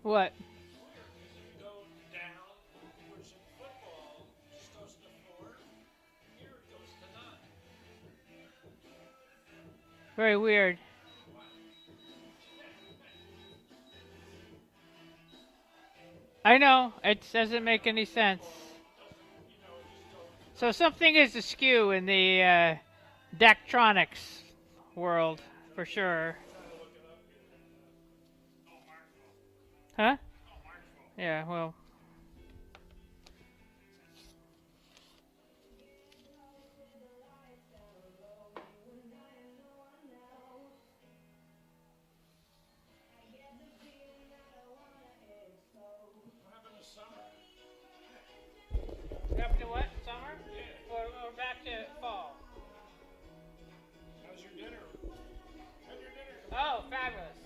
What? Very weird. I know. It doesn't make any sense. So something is askew in the Daktronics world, for sure. Huh? Yeah, well. We're up to what? Summer? Or we're back to fall? Oh, fabulous.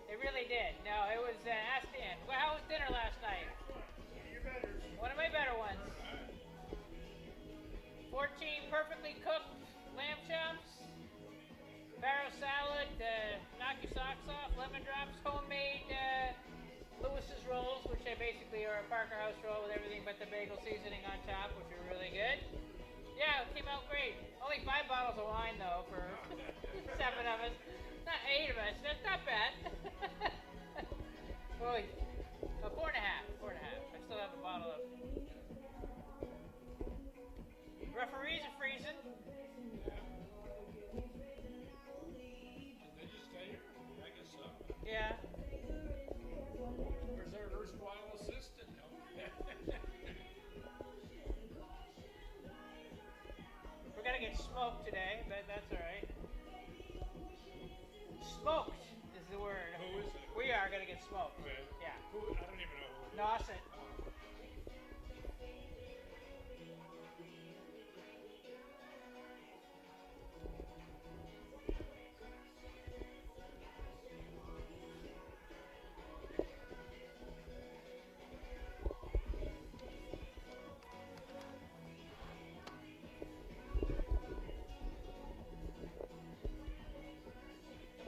It really did. No, it was, ask Dan. Well, how was dinner last night? One of my better ones. 14 perfectly cooked lamb chops, farro salad, knock your socks off, lemon drops, homemade Lewis's rolls, which they basically are a Parker House roll with everything but the bagel seasoning on top, which are really good. Yeah, it came out great. Only 5 bottles of wine though for 7 of us. Not 8 of us. That's not bad. Well, 4.5. 4.5. I still have a bottle of. Referees are freezing. Yeah. We're gonna get smoked today, but that's alright. Smoked is the word. We are gonna get smoked. Yeah. Nauset.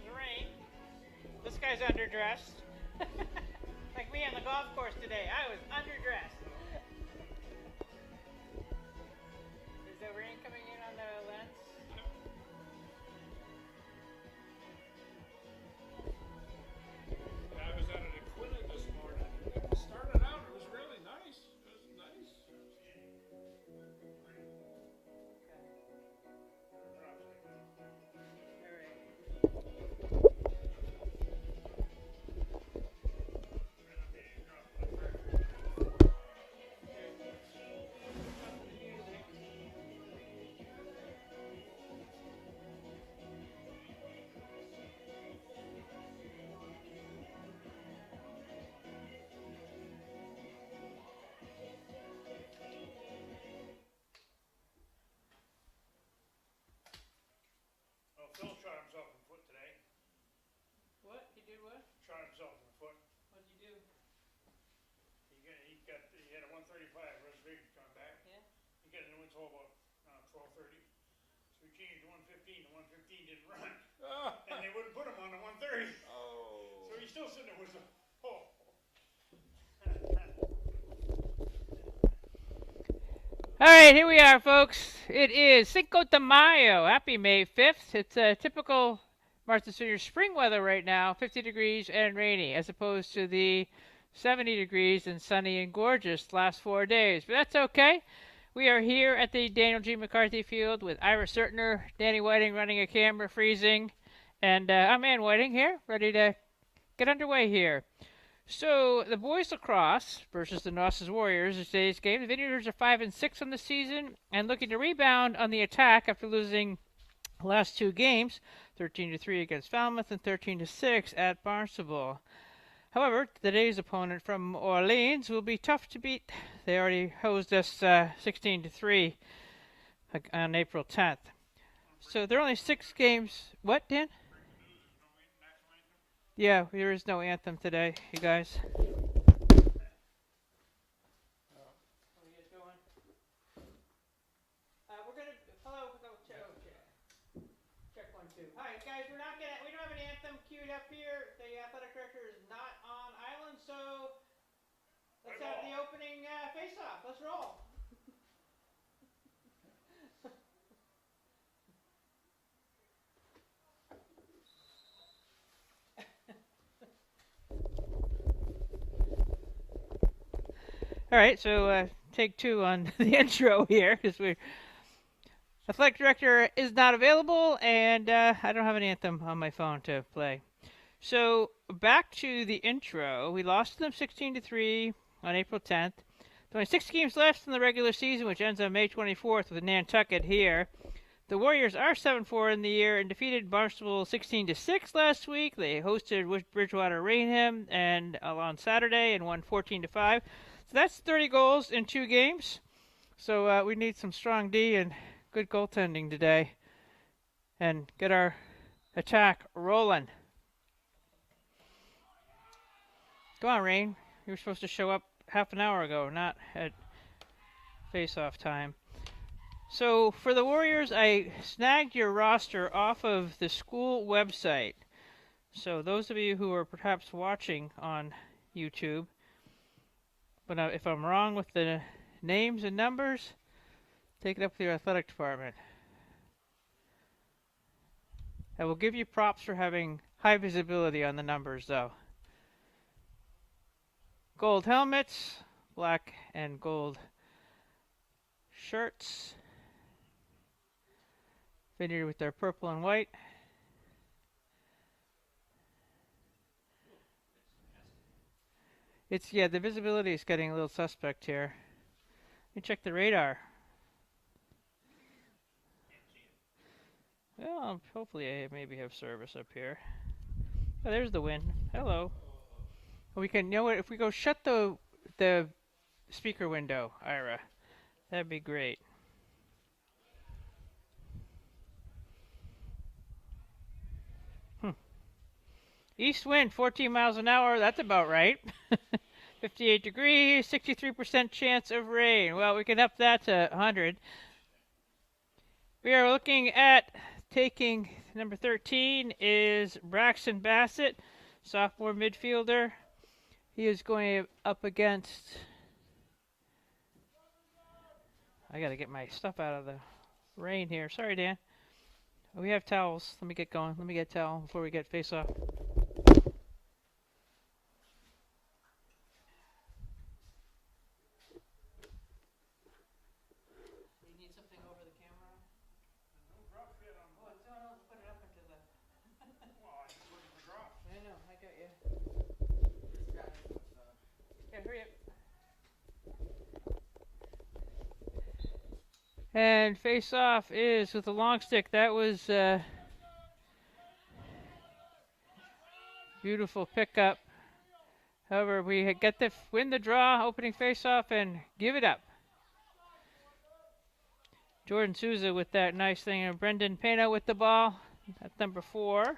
The rain. This guy's underdressed. Like me on the golf course today. I was underdressed. Is the rain coming in on the lens? What? He did what? What'd you do? Yeah. All right, here we are, folks. It is Cinco de Mayo. Happy May 5th. It's a typical Martha Stewart spring weather right now, 50 degrees and rainy, as opposed to the 70 degrees and sunny and gorgeous last 4 days. But that's okay. We are here at the Daniel G. McCarthy Field with Ira Sertner, Danny Whiting running a camera, freezing, and I'm Ann Whiting here, ready to get underway here. So the boys lacrosse versus the Nauset Warriors is today's game. The Vineyarders are 5-6 on the season and looking to rebound on the attack after losing the last 2 games, 13-3 against Falmouth and 13-6 at Barnstable. However, today's opponent from Orleans will be tough to beat. They already hosed us 16-3 on April 10th. So there are only 6 games. What, Dan? Yeah, there is no anthem today, you guys. We're gonna hello, check 1 2. Hi guys, we don't have an anthem queued up here. The athletic director is not on island, so face off. Let's roll. All right, so take two on the intro here because we're athletic director is not available, and I don't have an anthem on my phone to play. So back to the intro. We lost them 16-3 on April 10th. There's only 6 games left in the regular season, which ends on May 24th with Nantucket here. The Warriors are 7-4 in the year and defeated Barnstable 16-6 last week. They hosted Bridgewater Rainham and on Saturday and won 14-5. So that's 30 goals in 2 games. So we need some strong D and good goaltending today and get our attack rolling. Come on, Rain. You were supposed to show up half an hour ago, not at face-off time. So for the Warriors, I snagged your roster off of the school website. So those of you who are perhaps watching on YouTube, but if I'm wrong with the names and numbers, take it up with your athletic department. I will give you props for having high visibility on the numbers, though. Gold helmets, black and gold shirts. Vineyard with their purple and white. The visibility is getting a little suspect here. Let me check the radar. Well, hopefully I maybe have service up here. Oh, there's the wind. Hello. We can, you know what, if we go shut the speaker window, Ira, that'd be great. East wind, 14 miles an hour, that's about right. 58 degrees, 63% chance of rain. Well, we can up that to 100. We are looking at taking number 13 is Braxton Bassett, sophomore midfielder. He is going up against... I got to get my stuff out of the rain here. Sorry, Dan. We have towels. Let me get going. Let me get a towel before we get face off. And face off is with a long stick. That was beautiful pickup. However, we get to win the draw, opening face off, and give it up. Jordan Souza with that nice thing, and Brendan Pena with the ball. That's number 4.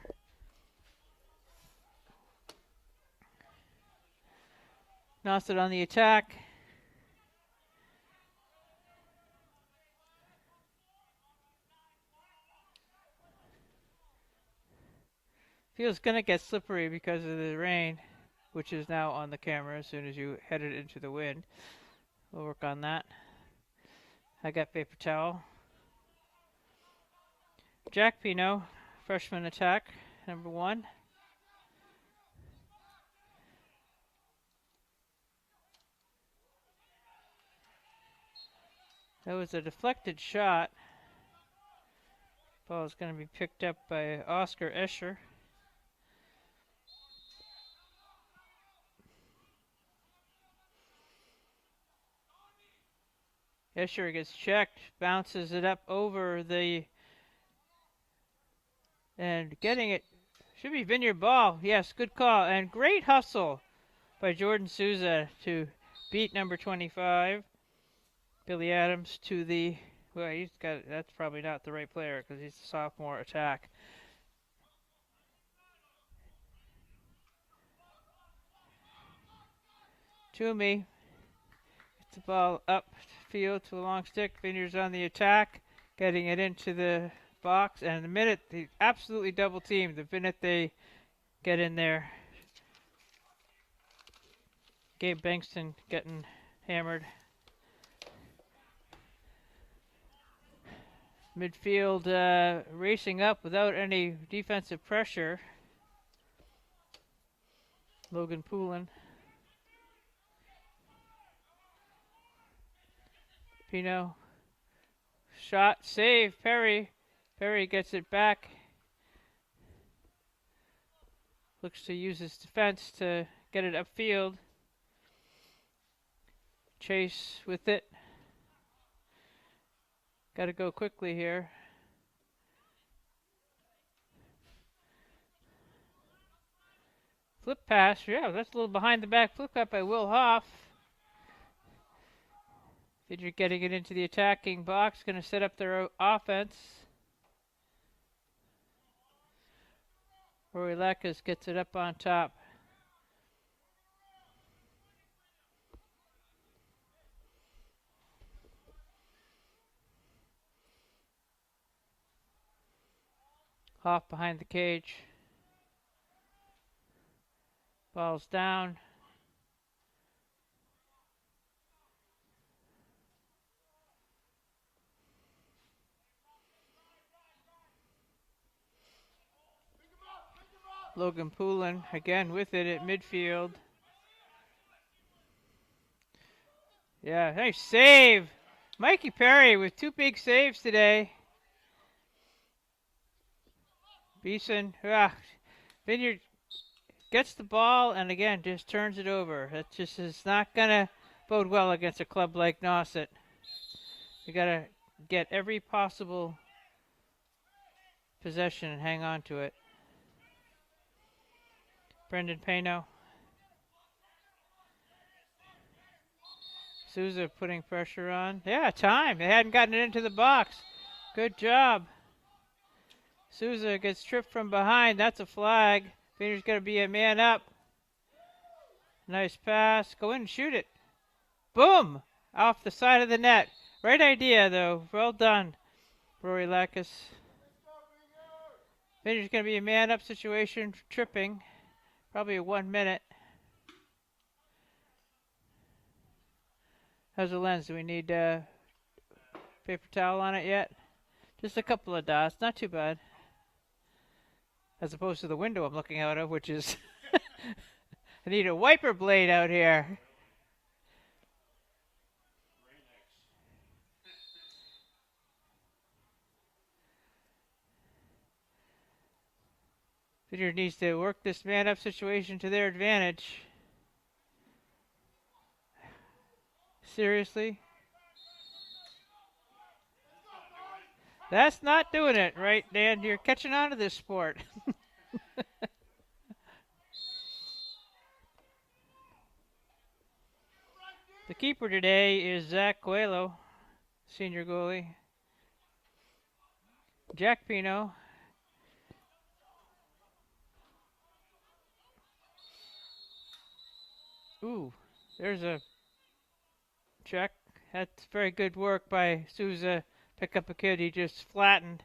Nauset on the attack. Feels gonna get slippery because of the rain, which is now on the camera as soon as you head it into the wind. We'll work on that. I got paper towel. Jack Pino, freshman attack, number 1. That was a deflected shot. Ball is going to be picked up by Oscar Escher. Escher gets checked, bounces it up over the... And getting it, should be Vineyard ball. Yes, good call. And great hustle by Jordan Souza to beat number 25. Billy Adams to the... Well, he's got... That's probably not the right player because he's a sophomore attack. Toomey gets the ball up field to a long stick. Vineyard's on the attack, getting it into the box. And the minute, they absolutely double teamed. The minute they get in there, Gabe Bankston getting hammered. Midfield racing up without any defensive pressure. Logan Poulin. Pino. Shot, save, Perry. Perry gets it back. Looks to use his defense to get it upfield. Chase with it. Got to go quickly here. Flip pass. Yeah, that's a little behind the back flip up by Will Hoff. Vidger getting it into the attacking box. Going to set up their offense. Rory Lacrosse gets it up on top. Hoff behind the cage. Ball's down. Logan Poulin again with it at midfield. Yeah, nice save. Mikey Perry with 2 big saves today. Beeson, Vineyard gets the ball and again just turns it over. That just is not going to bode well against a club like Nauset. You got to get every possible possession and hang on to it. Brendan Pano. Souza putting pressure on. Yeah, time. They hadn't gotten it into the box. Good job. Souza gets tripped from behind. That's a flag. Vineyard's going to be a man up. Nice pass. Go in and shoot it. Boom! Off the side of the net. Right idea, though. Well done, Rory Lacrosse. Vineyard's going to be a man up situation. Tripping. Probably 1 minute. How's the lens? Do we need paper towel on it yet? Just a couple of dots. Not too bad. As opposed to the window I'm looking out of, which is... I need a wiper blade out here. Vineyard needs to work this man-up situation to their advantage. Seriously? That's not doing it, right, Dan? You're catching on to this sport. The keeper today is Zach Coelho, senior goalie. Jack Pino. Ooh, there's a check. That's very good work by Souza. Pick up a kid he just flattened.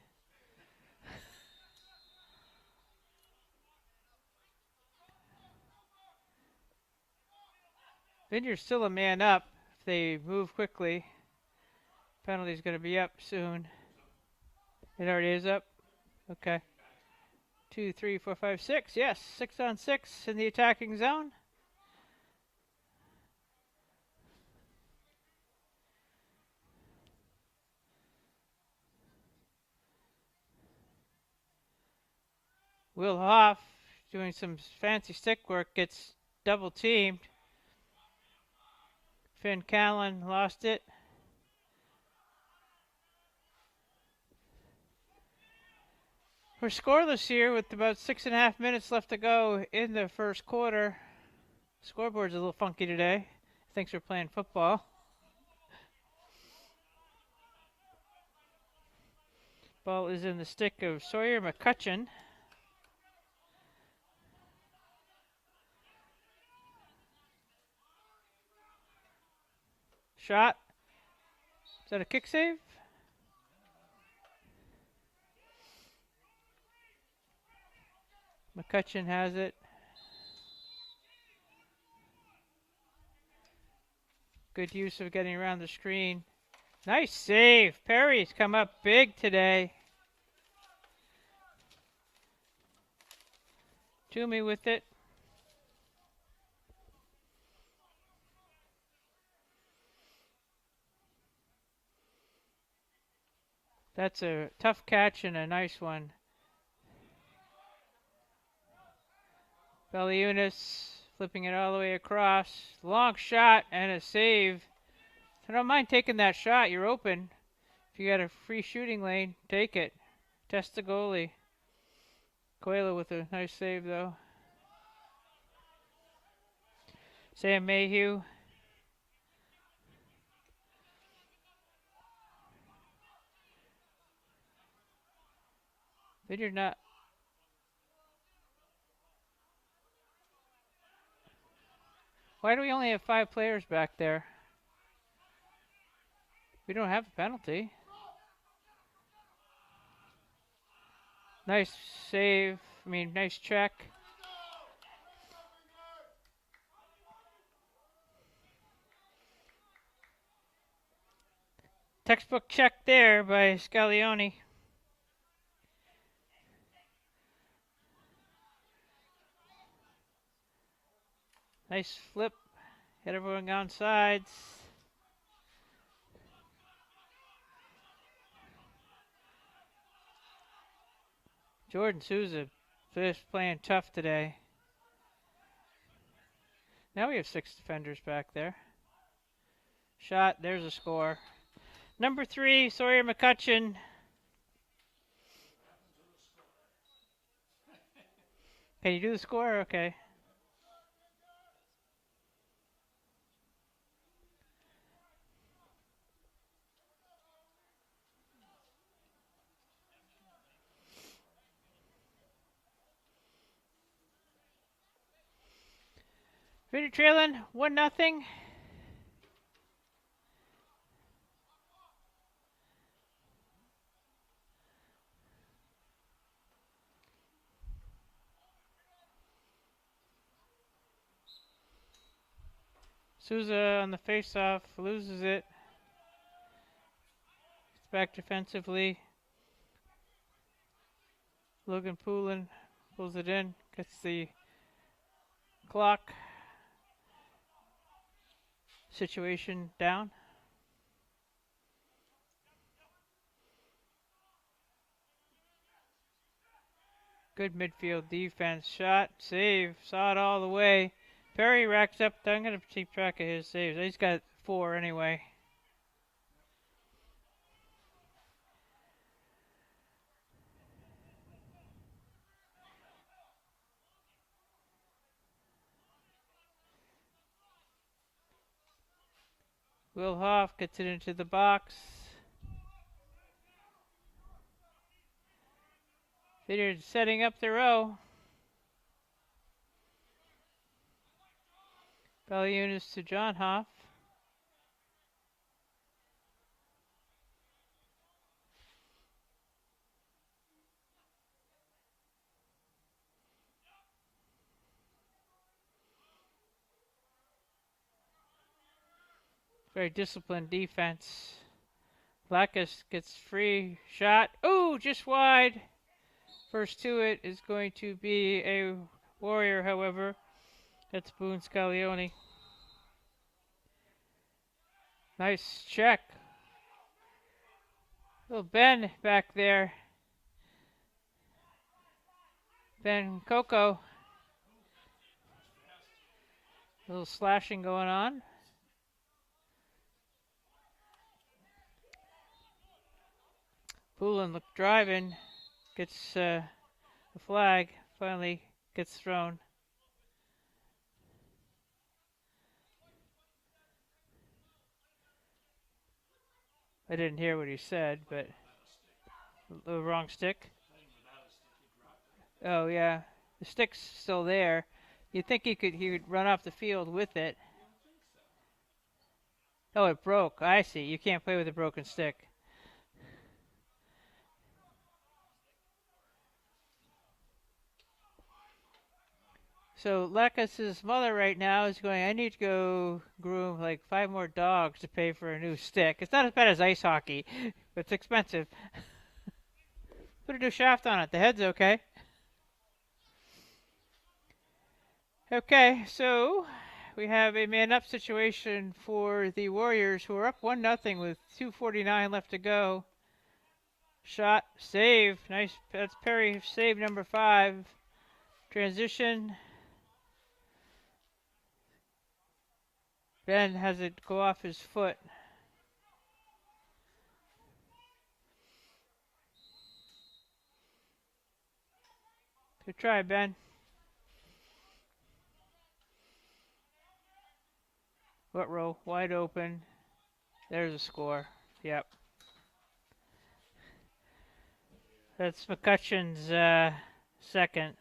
Vineyard's still a man up if they move quickly. Penalty's going to be up soon. It already is up? Okay. 2, 3, 4, 5, 6. Yes, 6 on 6 in the attacking zone. Will Hoff, doing some fancy stick work, gets double teamed. Finn Callan lost it. We're scoreless here with about 6.5 minutes left to go in the first quarter. Scoreboard's a little funky today. Thinks we're playing football. Ball is in the stick of Sawyer McCutcheon. Shot. Is that a kick save? McCutcheon has it. Good use of getting around the screen. Nice save. Perry's come up big today. Toomey with it. That's a tough catch and a nice one. Beliunas flipping it all the way across. Long shot and a save. I don't mind taking that shot. You're open. If you got a free shooting lane, take it. Test the goalie. Coelho with a nice save, though. Sam Mayhew. They did not. Why do we only have 5 players back there? We don't have a penalty. Nice save. Nice check. Textbook check there by Scaglione. Nice flip. Hit everyone on sides. Jordan Souza just playing tough today. Now we have 6 defenders back there. Shot. There's a score. Number 3, Sawyer McCutcheon. Can you do the score? Okay. Video trailing 1-0. Souza on the face-off, loses it. It's back defensively. Logan Poulin pulls it in, gets the clock situation down. Good midfield defense. Shot, save, saw it all the way. Perry racks up. I'm going to keep track of his saves. He's got 4 anyway. Will Hoff gets it into the box. They're setting up the row. Beliunas to John Hoff. Very disciplined defense. Lacrosse gets free shot. Ooh, just wide. First to it is going to be a Warrior, however. That's Boone Scaglione. Nice check. Little Ben back there. Ben Coco. A little slashing going on. Poulin driving. Gets the flag. Finally gets thrown. I didn't hear what he said, but the wrong stick. Oh yeah, the stick's still there. You'd think he would run off the field with it. Oh, it broke. I see. You can't play with a broken stick. So Lacus's mother right now is going, I need to go groom like 5 more dogs to pay for a new stick. It's not as bad as ice hockey, but it's expensive. Put a new shaft on it. The head's okay. Okay, so we have a man-up situation for the Warriors, who are up 1-0 with 2:49 left to go. Shot, save, nice. That's Perry, save number 5. Transition. Ben has it go off his foot. Good try, Ben. What row? Wide open. There's a score. Yep. That's McCutcheon's second.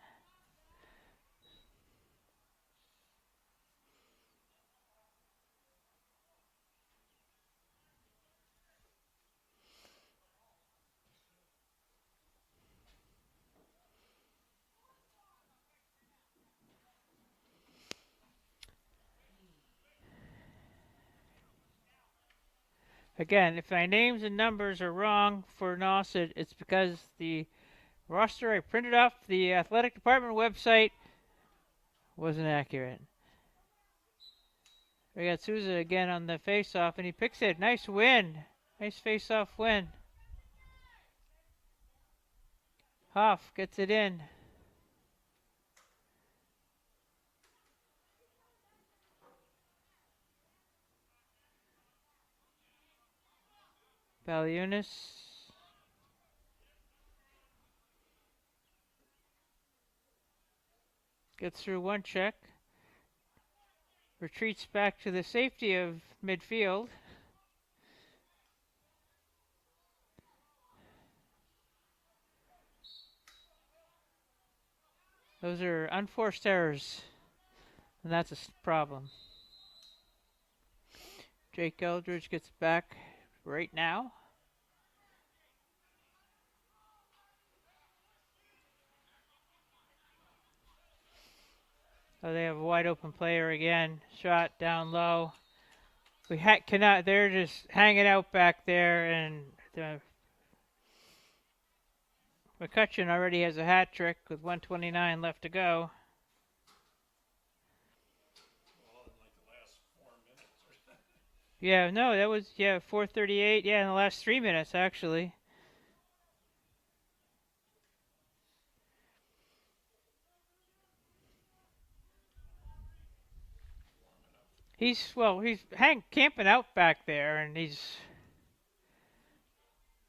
Again, if my names and numbers are wrong for Nauset, it's because the roster I printed off the athletic department website wasn't accurate. We got Souza again on the face-off, and he picks it. Nice win. Nice face-off win. Hoff gets it in. Baliunas. Gets through one check. Retreats back to the safety of midfield. Those are unforced errors, and that's a problem. Jake Eldridge gets back right now. Oh, they have a wide open player again. Shot down low. We cannot. They're just hanging out back there, and McCutcheon already has a hat trick with 1:29 left to go. Yeah, no, that was 4:38. Yeah, in the last 3 minutes actually. He's camping out back there, and he's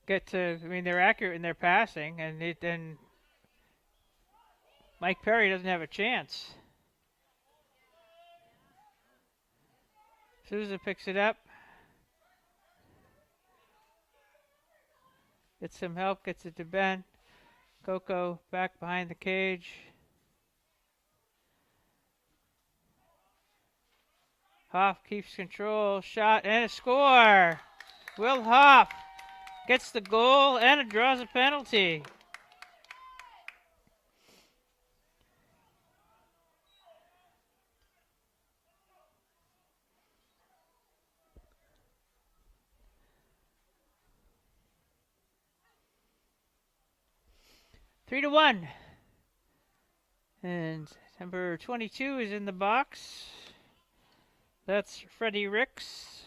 I mean, they're accurate in their passing, and Mike Perry doesn't have a chance. Souza picks it up. Gets some help, gets it to Ben. Coco back behind the cage. Hoff keeps control. Shot and a score. Will Hoff gets the goal and draws a penalty. Three to 1. And number 22 is in the box. That's Freddie Ricks.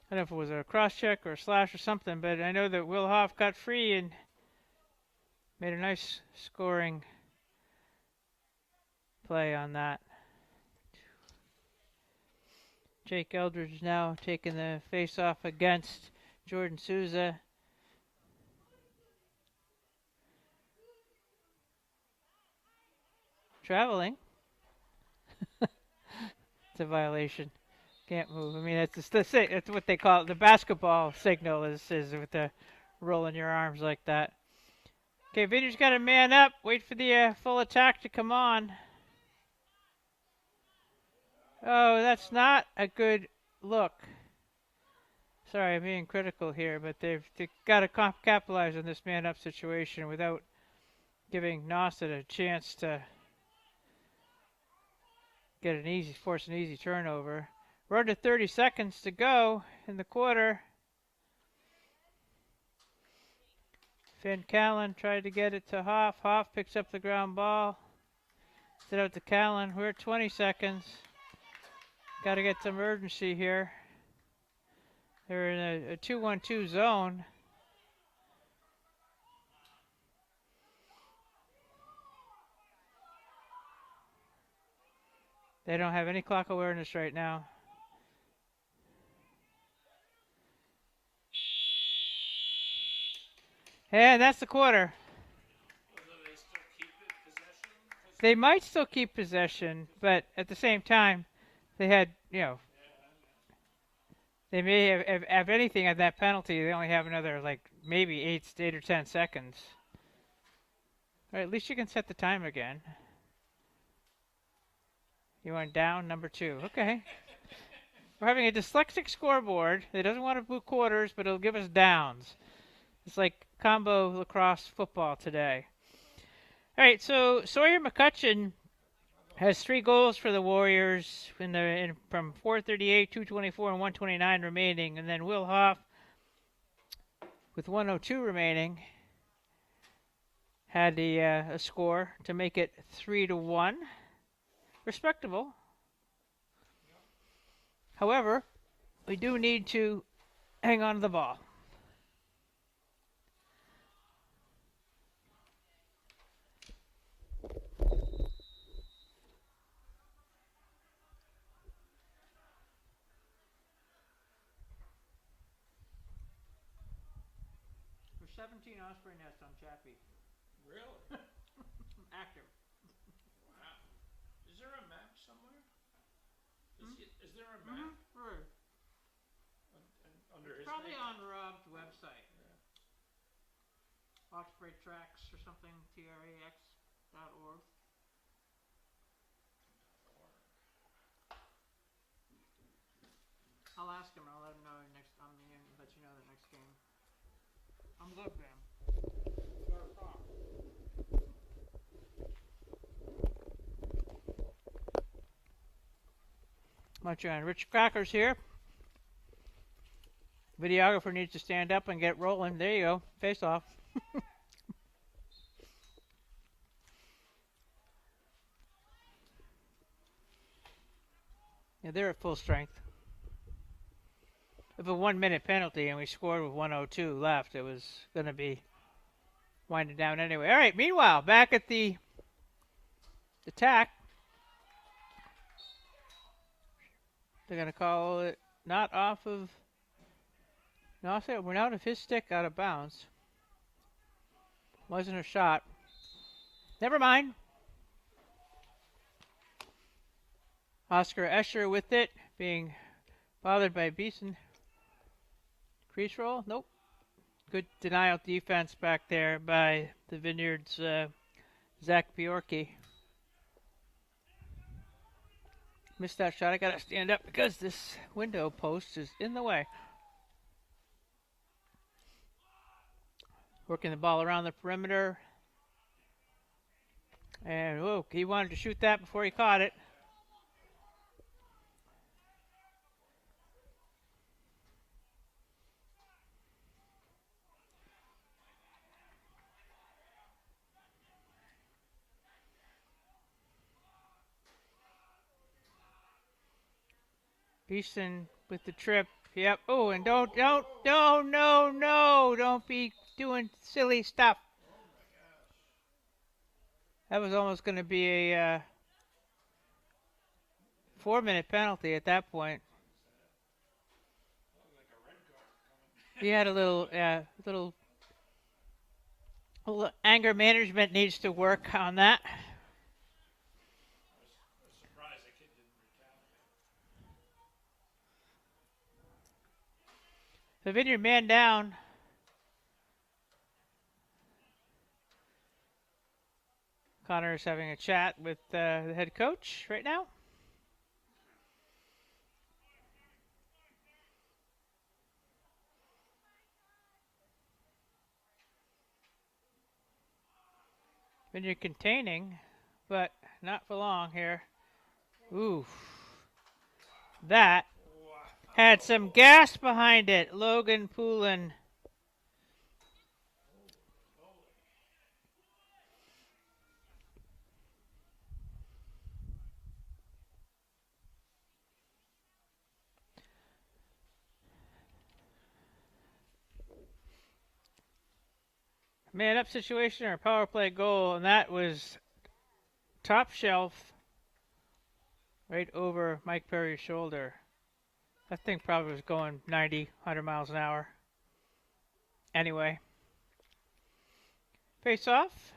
I don't know if it was a cross check or a slash or something, but I know that Will Hoff got free and made a nice scoring play on that. Jake Eldridge now taking the face-off against Jordan Souza. Traveling. It's a violation. Can't move. I mean, that's what they call it. The basketball signal is with the rolling your arms like that. Okay, Vineyard's got a man up. Wait for the full attack to come on. Oh, that's not a good look. Sorry, I'm being critical here, but they've got to capitalize on this man-up situation without giving Nauset a chance to force an easy turnover. We're under 30 seconds to go in the quarter. Finn Callan tried to get it to Hoff. Hoff picks up the ground ball. Set out to Callan. We're at 20 seconds. Got to get some urgency here. They're in a 2-1-2 zone. They don't have any clock awareness right now. And that's the quarter. They might still keep possession, but at the same time, they had, they may have anything at that penalty. They only have another, maybe 8 or 10 seconds. All right, at least you can set the time again. You want down number 2. Okay. We're having a dyslexic scoreboard. It doesn't want to boot quarters, but it'll give us downs. It's like combo lacrosse football today. All right, so Sawyer McCutcheon has 3 goals for the Warriors from 4:38, 2:24, and 1:29 remaining, and then Will Hoff, with 1:02 remaining, had a score to make it 3-1. Respectable. However, we do need to hang on to the ball. There's 17 osprey nests on Chappie. Really? Active. Wow. Is there a map somewhere? Is there a map? Sure. Under his Probably name? on Rob's website. Yeah. Osprey Tracks or something, trax.org. I'll ask him. I'll let him know let you know the next game. I'm good, man. Much on Rich Cracker's here. Videographer needs to stand up and get rolling. There you go. Face off. Yeah, they're at full strength. If a 1-minute penalty and we scored with 1:02 left, it was going to be winding down anyway. All right, meanwhile, back at the attack. They're going to call it not off of Nauset. We're out of his stick, out of bounds. Wasn't a shot. Never mind. Oscar Escher with it, being bothered by Beeson. Crease roll? Nope. Good denial defense back there by the Vineyards' Zach Bjorky. Missed that shot. I gotta stand up because this window post is in the way. Working the ball around the perimeter. And, whoa, he wanted to shoot that before he caught it. Beeson with the trip. Yep. Oh, and don't be doing silly stuff. That was almost going to be a 4-minute penalty at that point. He had a little anger management needs to work on that. The Vineyard man down. Connor is having a chat with the head coach right now. Vineyard containing, but not for long here. Ooh. That had some gas behind it. Logan Poulin. Man up situation or power play goal, and that was top shelf right over Mike Perry's shoulder. That thing probably was going 90, 100 miles an hour. Anyway. Face off.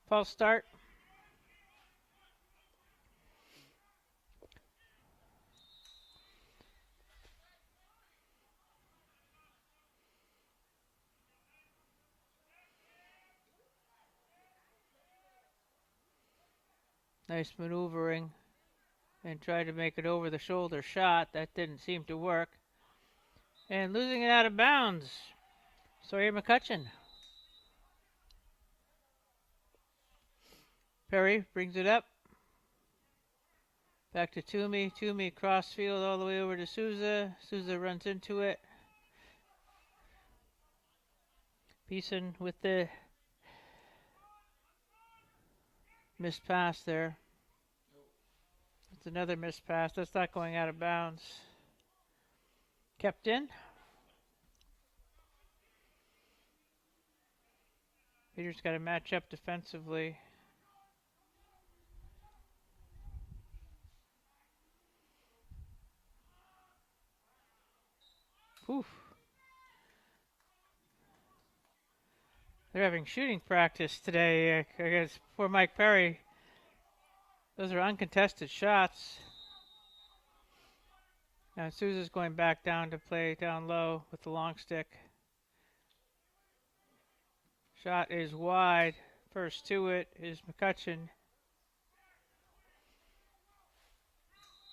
False start. Nice maneuvering and tried to make it over the shoulder shot. That didn't seem to work. And losing it out of bounds. Sawyer McCutcheon. Perry brings it up. Back to Toomey. Toomey crossfield all the way over to Souza. Souza runs into it. Beeson with the missed pass there. That's another missed pass. That's not going out of bounds. Kept in. Peter's got to match up defensively. Oof. They're having shooting practice today, I guess, for Mike Perry. Those are uncontested shots. Now Souza's going back down to play down low with the long stick. Shot is wide. First to it is McCutcheon.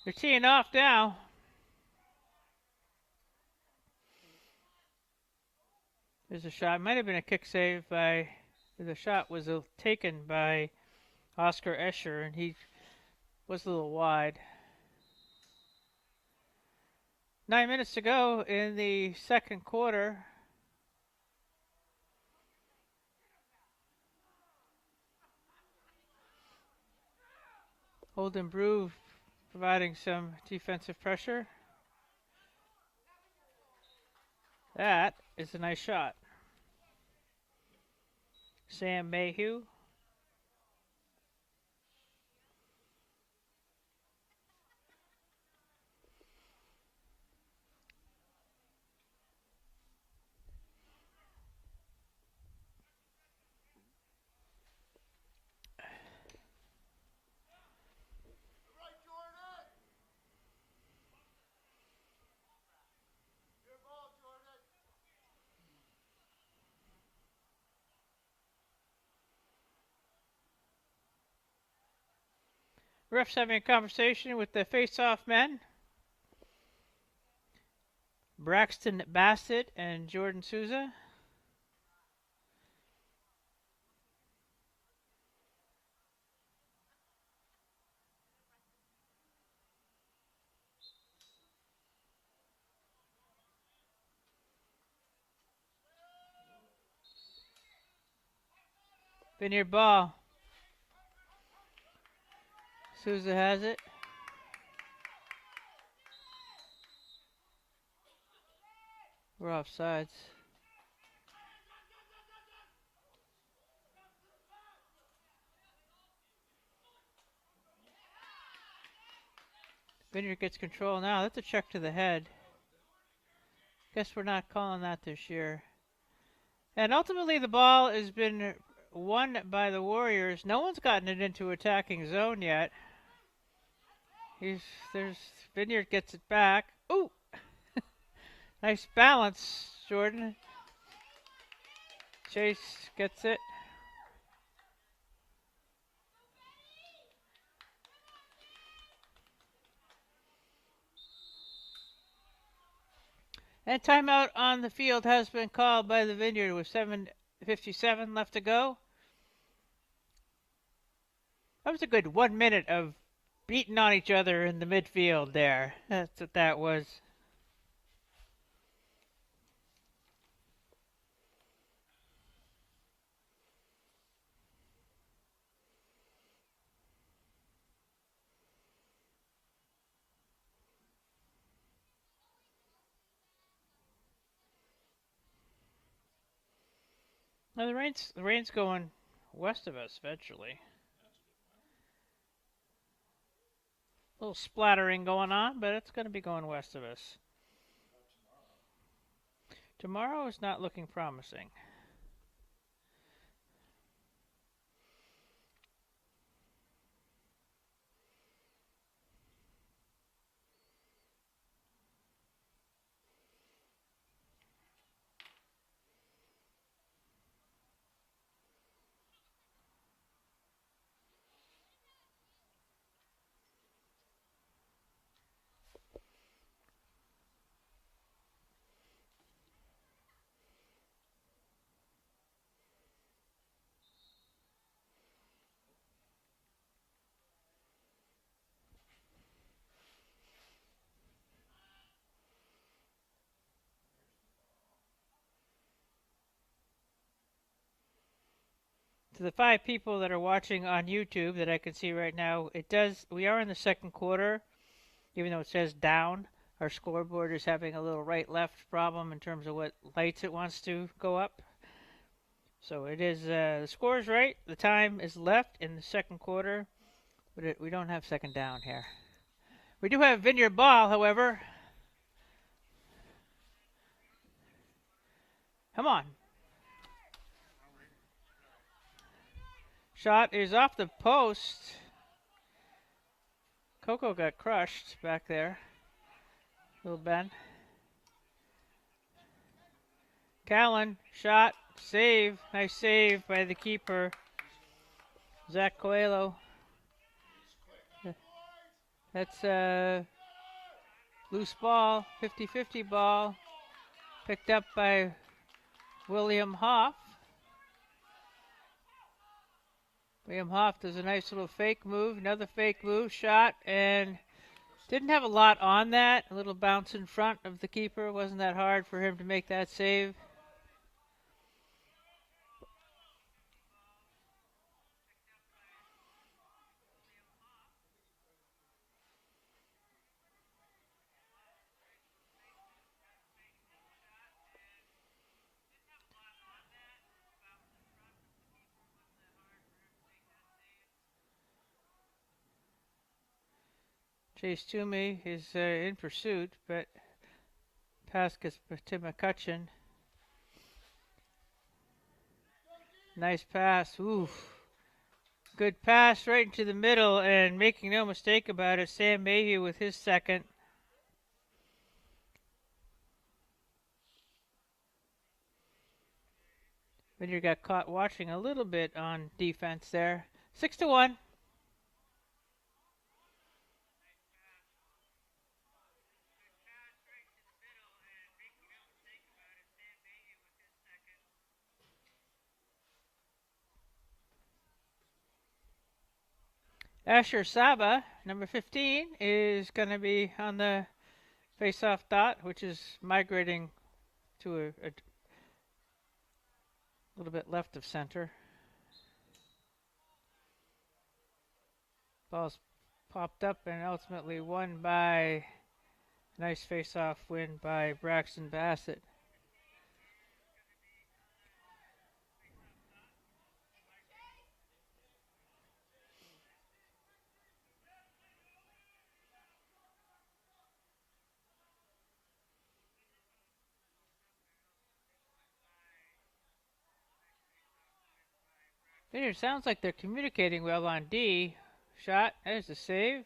They're teeing off now. There's a shot. Might have been a kick save by. The shot was taken by Oscar Escher, and he was a little wide. 9 minutes to go in the second quarter. Holden Brew providing some defensive pressure. That is a nice shot. Sam Mayhew. Refs having a conversation with the face-off men. Braxton Bassett and Jordan Souza. Vineyard ball. Souza has it. We're offsides. Vineyard gets control now. That's a check to the head. Guess we're not calling that this year. And ultimately the ball has been won by the Warriors. No one's gotten it into attacking zone yet. Vineyard gets it back. Ooh! Nice balance, Jordan. Chase gets it. And timeout on the field has been called by the Vineyard with 7:57 left to go. That was a good 1 minute of beating on each other in the midfield there. That's what that was. Now the rain's going west of us eventually. A little splattering going on, but it's going to be going west of us. Tomorrow is not looking promising. To the 5 people that are watching on YouTube that I can see right now, we are in the second quarter, even though it says down. Our scoreboard is having a little right-left problem in terms of what lights it wants to go up. So it is, the score is right, the time is left in the second quarter, but we don't have second down here. We do have Vineyard ball, however. Come on. Shot is off the post. Coco got crushed back there. Little Ben. Callan, shot, save. Nice save by the keeper, Zach Coelho. That's a loose ball, 50-50 ball, picked up by William Hoff. William Hoff does a nice little fake move, another fake move, shot, and didn't have a lot on that. A little bounce in front of the keeper. Wasn't that hard for him to make that save. Chase Toomey is in pursuit, but pass gets to McCutcheon. Nice pass. Oof. Good pass right into the middle, and making no mistake about it, Sam Mayhew with his second. Vineyard got caught watching a little bit on defense there. 6-1. Asher Saba, number 15, is going to be on the face-off dot, which is migrating to a little bit left of center. Ball's popped up and ultimately won by nice face-off win by Braxton Bassett. It sounds like they're communicating well on D. Shot. There's the save.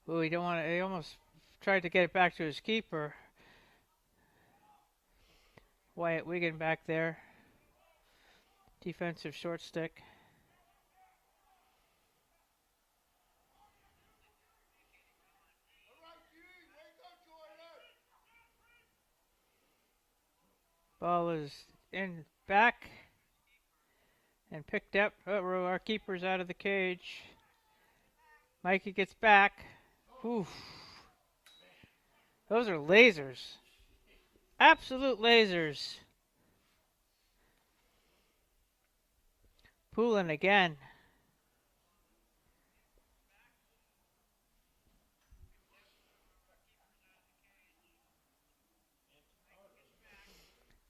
Oh, he don't want to. He almost tried to get it back to his keeper. Wyatt Wigan back there. Defensive short stick. Ball is in back and picked up. Our keeper's out of the cage. Mikey gets back. Oof. Those are lasers. Absolute lasers. Poulin again.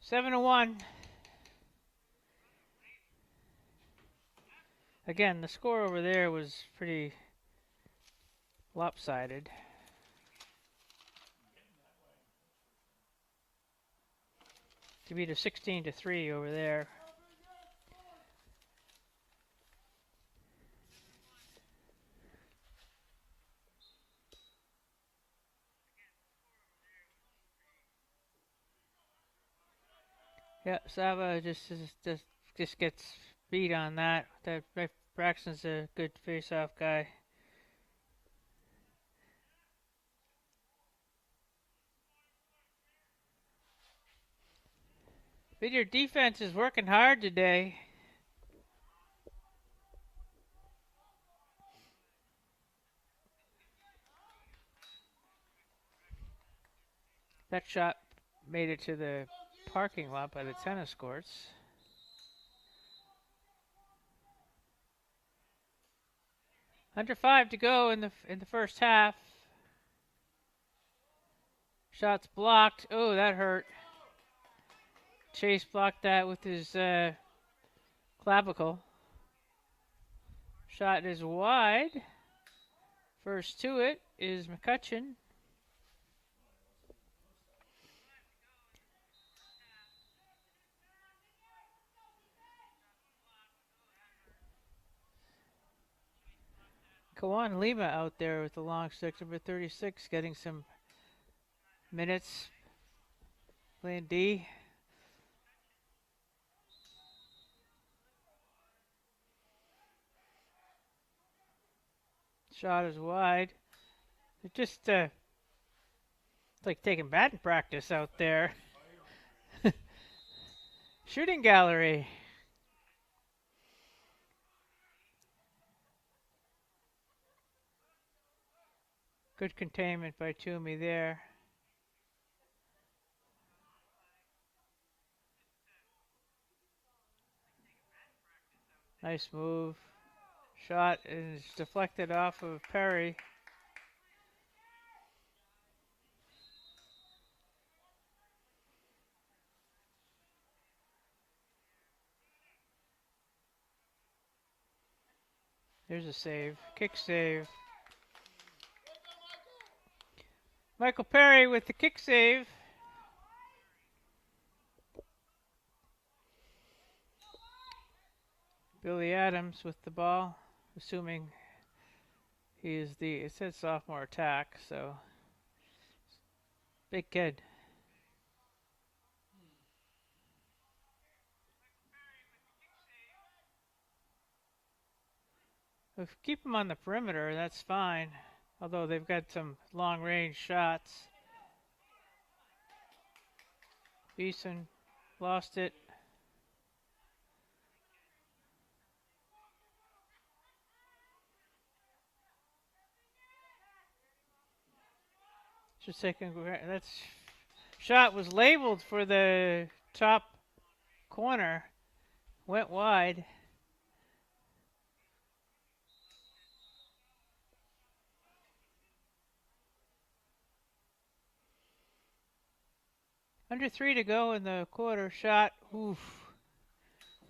Seven to 1. Again, the score over there was pretty lopsided. To beat a 16 to 3 over there. Yeah, Sava just gets beat on that. That Braxton's a good face-off guy. But your defense is working hard today. That shot made it to the parking lot by the tennis courts. Under 5 to go in the first half. Shots blocked. Oh, that hurt. Chase blocked that with his clavicle. Shot is wide. First to it is McCutcheon. Kawan Lima out there with the long stick, number 36, getting some minutes. Playing D. Shot is wide. It just it's like taking batting practice out there. Shooting gallery. Good containment by Toomey there. Nice move. Shot is deflected off of Perry. There's a save. Kick save. Michael Perry with the kick save. Billy Adams with the ball, assuming he is it says sophomore attack, so big kid. If keep him on the perimeter, that's fine. Although they've got some long-range shots. Beeson lost it. Just taking that's shot was labeled for the top corner. Went wide. Under 3 to go in the quarter. Shot. Oof.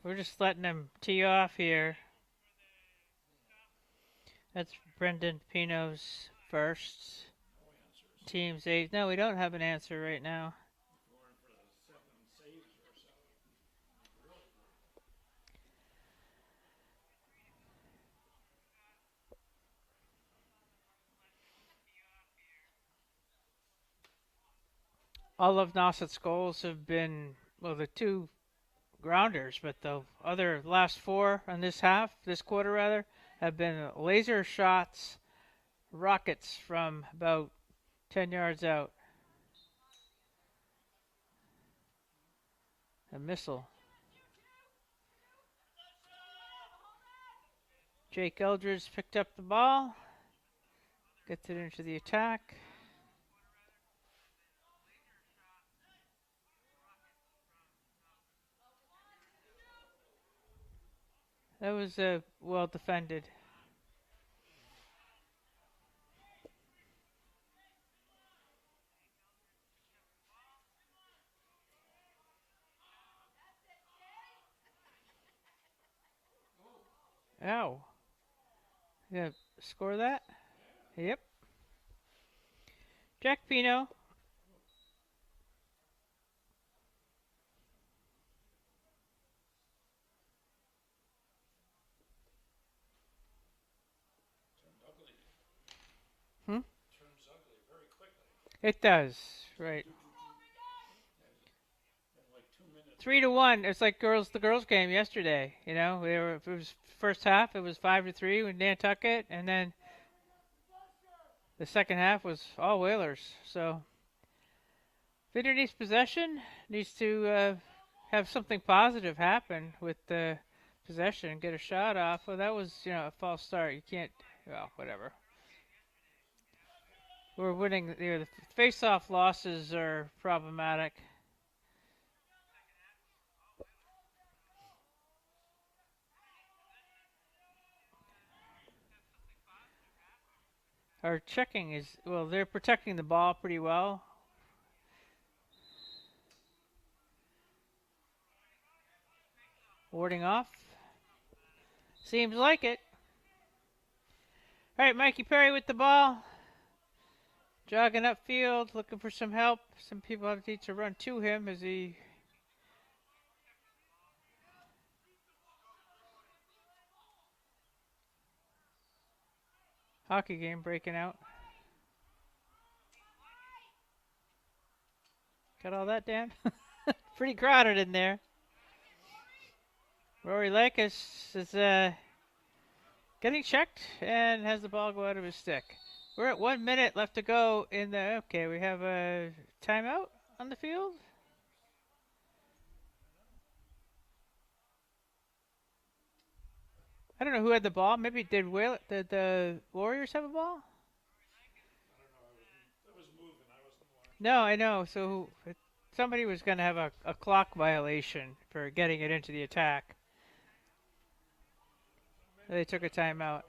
We're just letting him tee off here. That's Brendan Pino's first. Team's 8. No, we don't have an answer right now. All of Nauset's goals have been, well, the 2 grounders, but the other last 4 on this quarter rather, have been laser shots, rockets from about 10 yards out. A missile. Jake Eldridge picked up the ball. Gets it into the attack. That was well defended. Ow. Yeah, score that? Yep. Jack Pino. Turned ugly. Hmm? Turns ugly very quickly. It does, right. In like 2 minutes. 3-1. It's like the girls game yesterday. You know, it was first half. It was 5-3 with Nantucket, and then the second half was all Whalers. So Vineyard needs possession. Needs to have something positive happen with the possession. Get a shot off. Well, that was a false start. You can't. Well, whatever. We're winning. The face-off losses are problematic. Our checking is, well, they're protecting the ball pretty well. Warding off. Seems like it. All right, Mikey Perry with the ball. Jogging upfield, looking for some help. Some people have to run to him as he... Hockey game breaking out. Got all that, Dan? Pretty crowded in there. Rory Lakis is getting checked and has the ball go out of his stick. We're at 1 minute left to go in the... Okay, we have a timeout on the field. I don't know who had the ball. Maybe did the Warriors have a ball? I don't know. I was moving. I wasn't watching. No, I know. So somebody was going to have a clock violation for getting it into the attack. They took a timeout.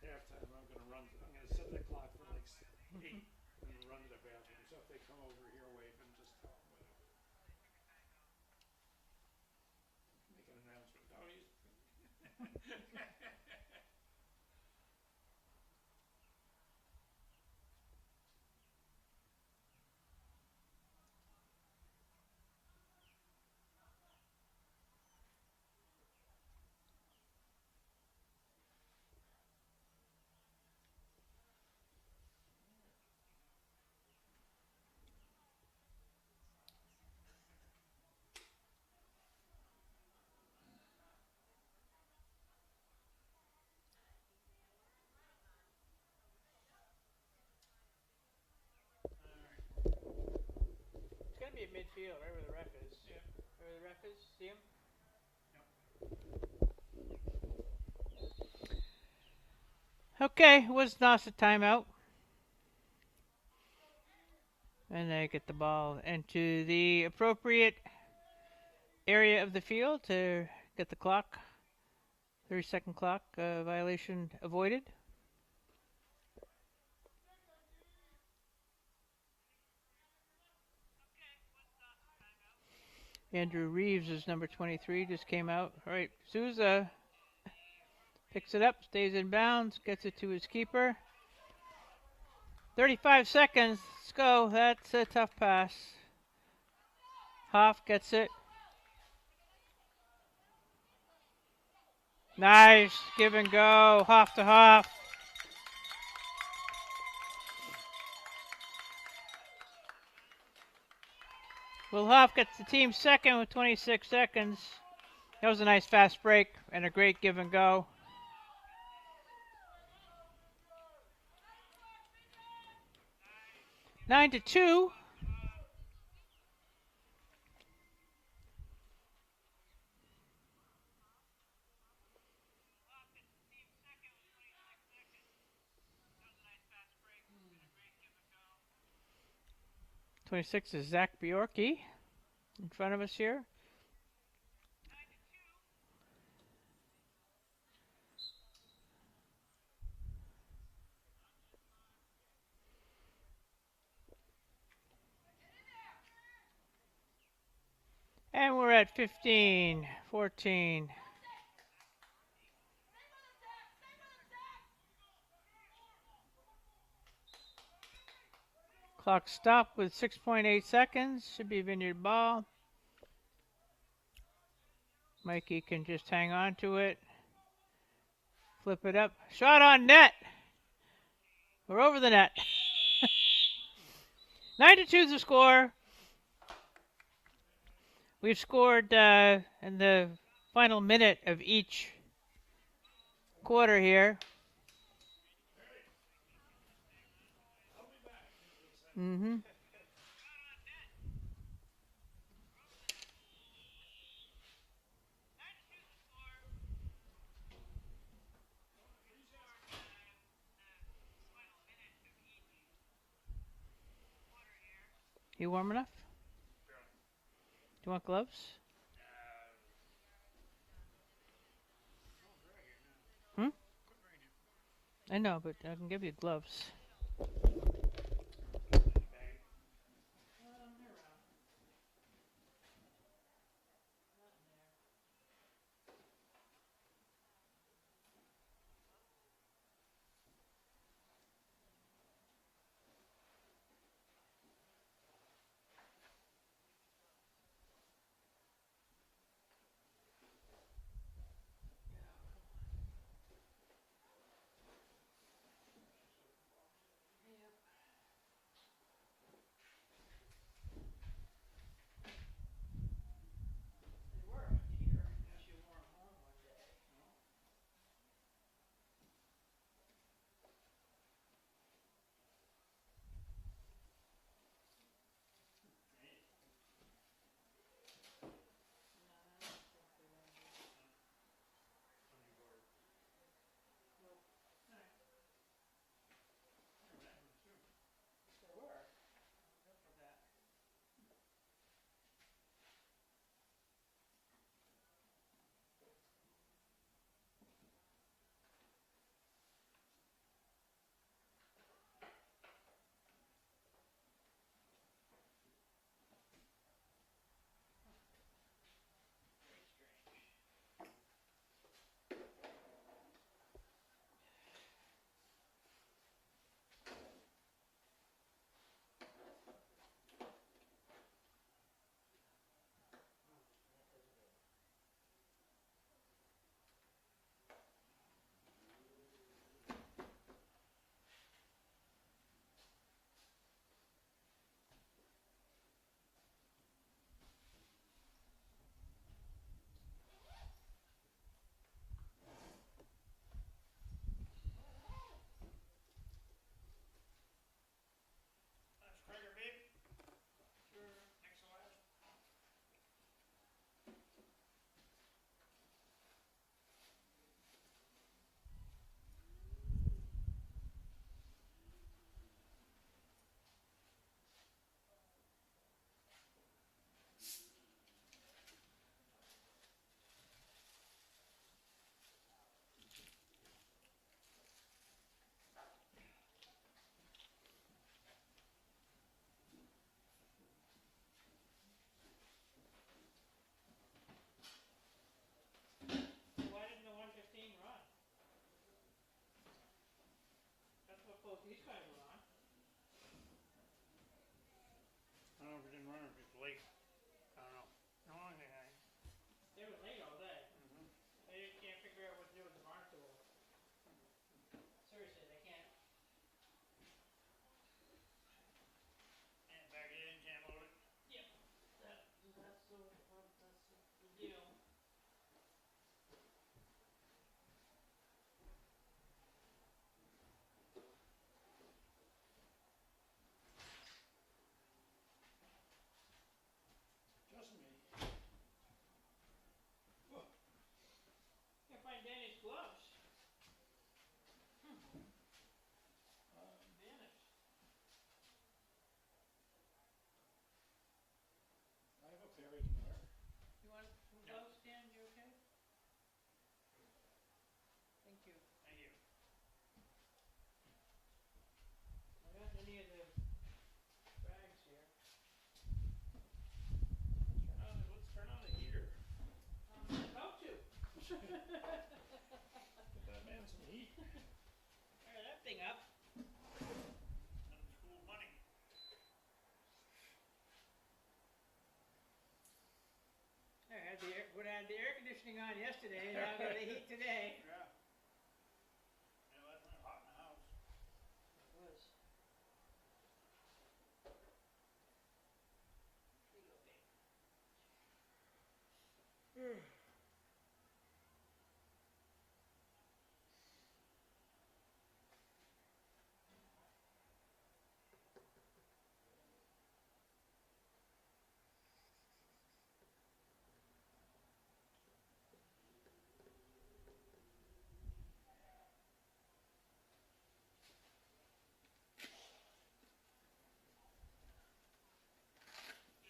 Halftime, I'm gonna set the clock for like 8 and run to the bathroom. So if they come over here, wave and just tell them whatever. Make an announcement. Oh, he's. It's going to be in midfield, right where the ref is. Yeah. Right where the ref is. See him? Okay, was Nauset timeout. And they get the ball into the appropriate area of the field to get the clock, 30-second clock violation avoided. Andrew Reeves is number 23, just came out. All right, Souza picks it up, stays in bounds, gets it to his keeper. 35 seconds, let's go. That's a tough pass. Hoff gets it. Nice, give and go, Hoff to Hoff. Will Hoff gets the team second with 26 seconds. That was a nice fast break and a great give and go. Nine to 2. '26 is Zach Bjorky in front of us here. And we're at 15, 14. Clock stopped with 6.8 seconds. Should be Vineyard ball. Mikey can just hang on to it. Flip it up. Shot on net. We're over the net. 9 to 2 is the score. We've scored in the final minute of each quarter here. Mm-hmm. You warm enough? Do you want gloves? Hmm? I know, but I can give you gloves. Why didn't the 115 run? That's what both these guys were on. I don't know if it didn't run or if it's late. I don't know. No, They were late all day. They can't figure out what to do with the barn tool. Seriously, they can't. can't back it in, can't load it. Yep. That's the deal. thing up. School money. I had the air conditioning on yesterday, and now I got the heat today. Yeah. Yeah, last night hot in the house. It was. Here you go, babe.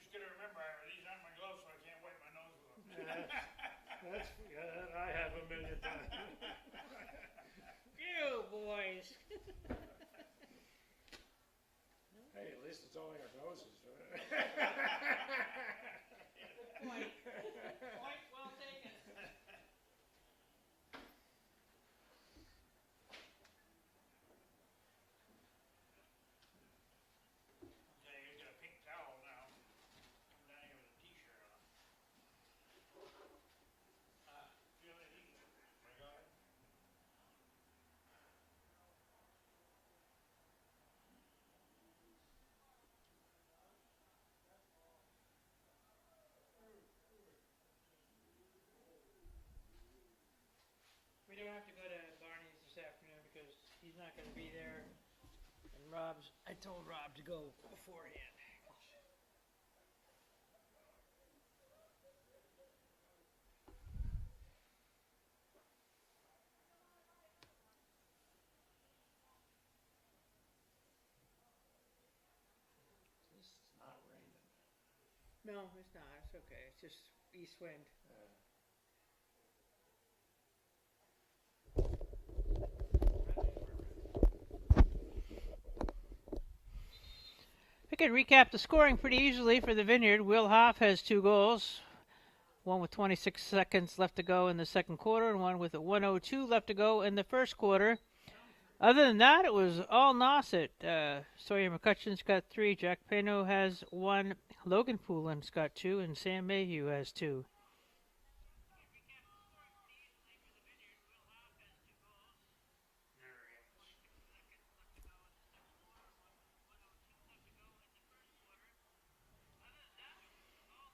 Just gotta remember, these aren't my gloves, so I can't wipe my nose with them. I have a million times. You boys. Hey, at least it's only our noses. Good point. Point well taken. Okay, he's got a pink towel now. I'm down here with a t-shirt on. Feel the heat. My God. We don't have to go to Barney's this afternoon because he's not going to be there. And I told Rob to go beforehand. At least it's not raining. No, it's not. It's okay. It's just east wind. I can recap the scoring pretty easily for the Vineyard. Will Hoff has 2 goals, one with 26 seconds left to go in the second quarter, and one with 1:02 left to go in the first quarter. Other than that, it was all Nauset. Sawyer McCutcheon's got 3, Jack Peno has 1, Logan Poulin's got 2, and Sam Mayhew has 2.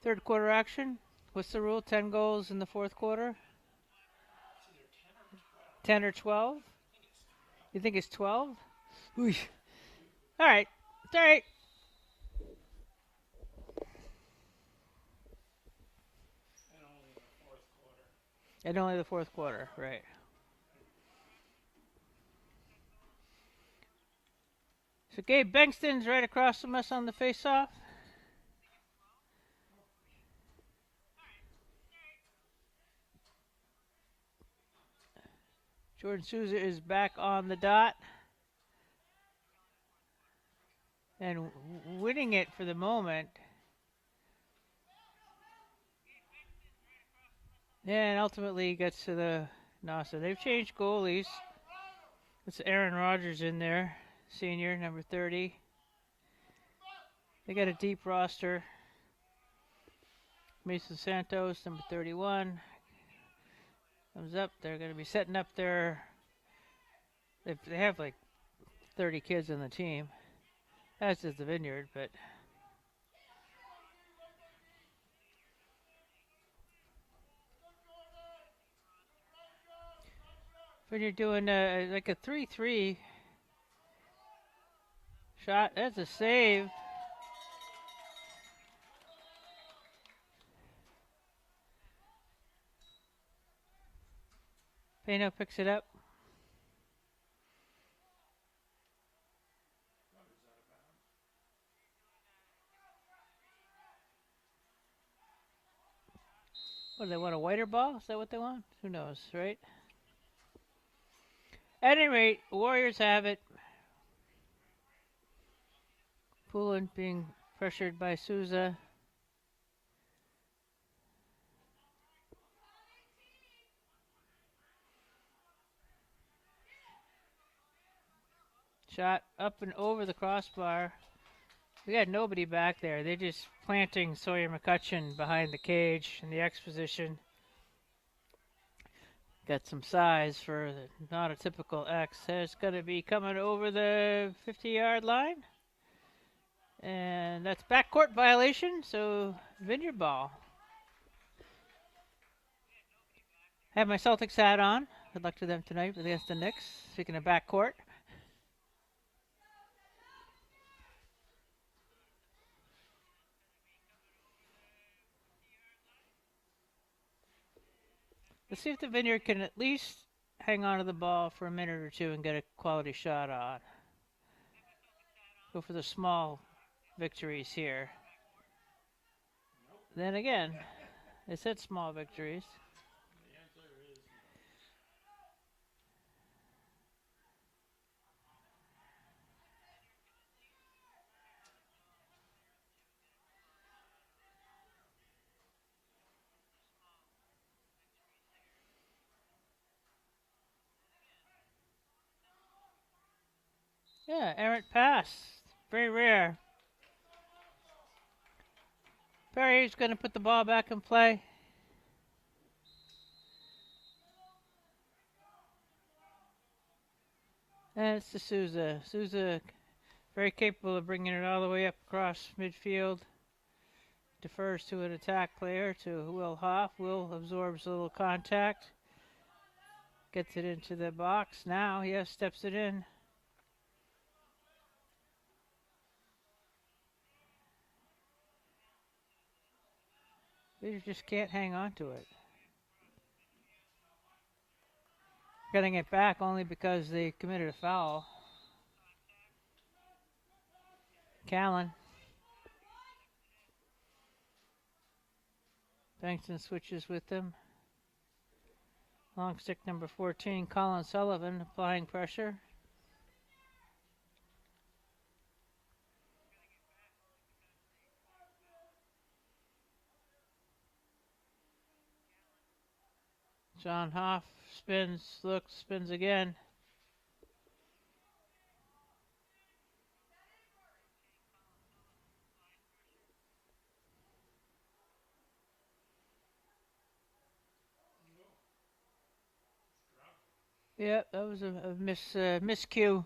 Third quarter action. What's the rule? 10 goals in the fourth quarter? 10 or 12? You think it's 12? All right. It's all right. And only the fourth quarter. And only the fourth quarter, right. So Gabe Bengtson's right across from us on the face-off. Jordan Souza is back on the dot. And winning it for the moment. And ultimately gets to the Nauset. They've changed goalies. It's Aaron Rodgers in there, senior, number 30. They got a deep roster. Mason Santos, number 31. Comes up. They're going to be setting up their... They have like 30 kids on the team. As is the Vineyard, but... Vineyard doing like a 3-3 shot. That's a save. Pano picks it up. What do they want, a whiter ball? Is that what they want? Who knows, right? At any rate, Warriors have it. Poulin being pressured by Souza. Shot up and over the crossbar. We got nobody back there. They're just planting Sawyer McCutcheon behind the cage in the X position. Got some size for not a typical X. It's going to be coming over the 50-yard line. And that's backcourt violation, so Vineyard ball. I have my Celtics hat on. Good luck to them tonight against the Knicks. Speaking of backcourt. Let's see if the Vineyard can at least hang on to the ball for a minute or two and get a quality shot on. Go for the small victories here. Then again, they said small victories. The answer is Yeah, errant pass. Very rare. Perry's going to put the ball back in play. And it's to Souza. Souza very capable of bringing it all the way up across midfield. Defers to an attack player, to Will Hoff. Will absorbs a little contact. Gets it into the box. Now, yes, steps it in. They just can't hang on to it. Getting it back only because they committed a foul. Callan. Bankston switches with them. Long stick number 14, Colin Sullivan, applying pressure. John Hoff spins, looks, spins again. Yep, that was a miscue.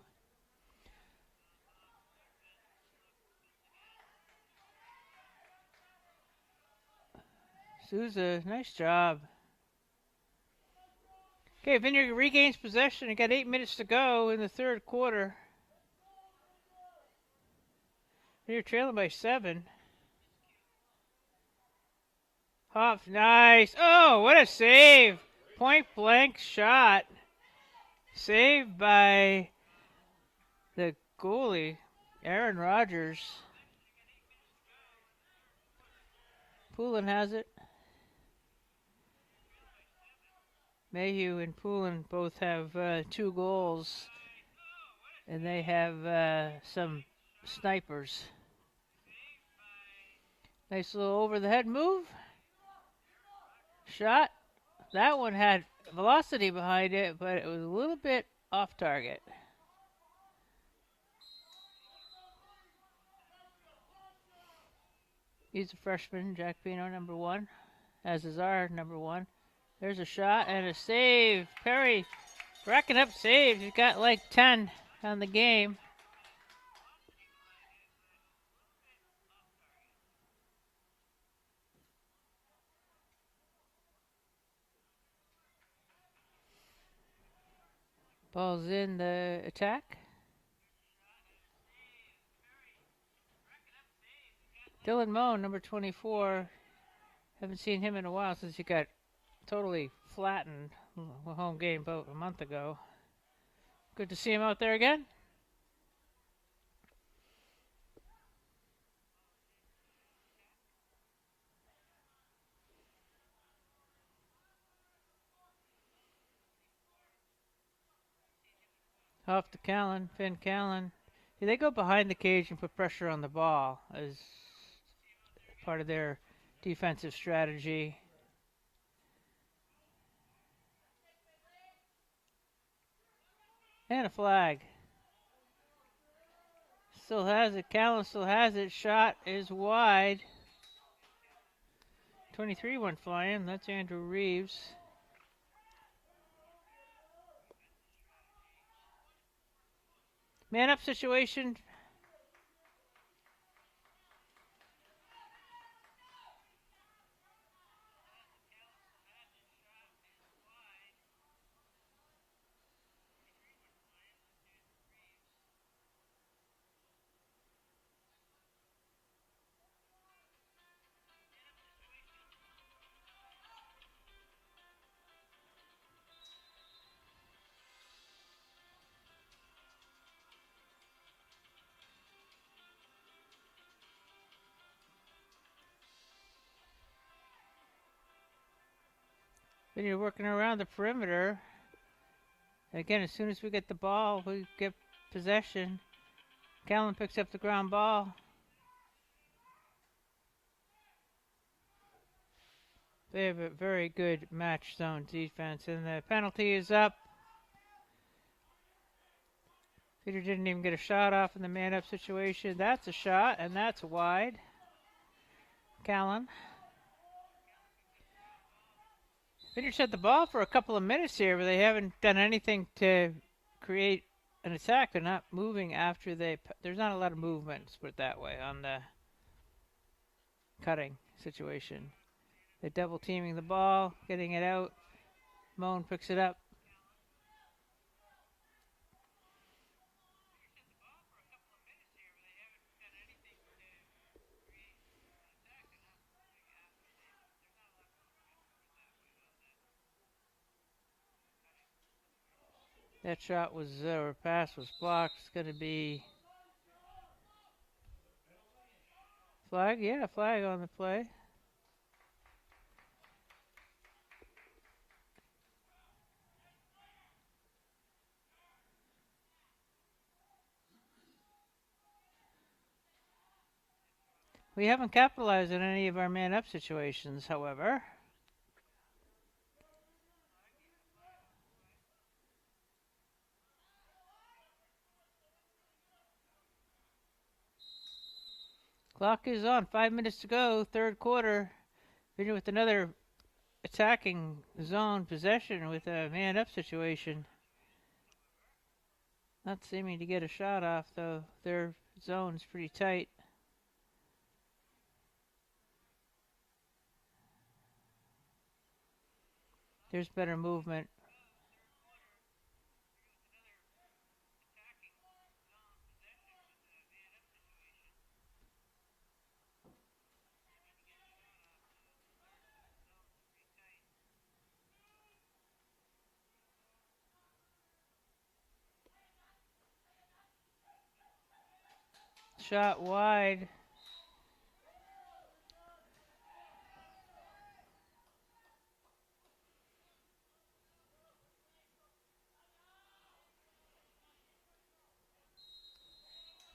Souza, nice job. Okay, Vineyard regains possession. They got 8 minutes to go in the third quarter. Vineyard trailing by 7. Hoff, nice. Oh, what a save. Point blank shot. Saved by the goalie, Aaron Rodgers. Poulin has it. Mayhew and Poulin both have 2 goals, and they have some snipers. Nice little over-the-head move. Shot. That one had velocity behind it, but it was a little bit off target. He's a freshman, Jack Pino, number 1, as is our number 1. There's a shot and a save. Perry racking up saves. He's got like 10 on the game. Ball's in the attack. Dylan Moe, number 24. Haven't seen him in a while since he got totally flattened a home game about a month ago. Good to see him out there again. Off to Callan, Finn Callan. Yeah, they go behind the cage and put pressure on the ball as part of their defensive strategy. And a flag. still has it. Callan still has it. Shot is wide. 23 went flying. That's Andrew Reeves. Man up situation. Then you're working around the perimeter. Again, as soon as we get the ball, we get possession. Callan picks up the ground ball. They have a very good match zone defense, and the penalty is up. Peter didn't even get a shot off in the man-up situation. That's a shot, and that's wide. Callan. Vineyards had the ball for a couple of minutes here, but they haven't done anything to create an attack. They're not moving after there's not a lot of movement, let's put it that way, on the cutting situation. They're double teaming the ball, getting it out. Moan picks it up. That shot was, or pass was blocked. It's going to be flag. Yeah, flag on the play. We haven't capitalized on any of our man-up situations, however. Clock is on. 5 minutes to go. Third quarter. Vineyard with another attacking zone possession with a man-up situation. Not seeming to get a shot off, though. Their zone's pretty tight. There's better movement. Shot wide.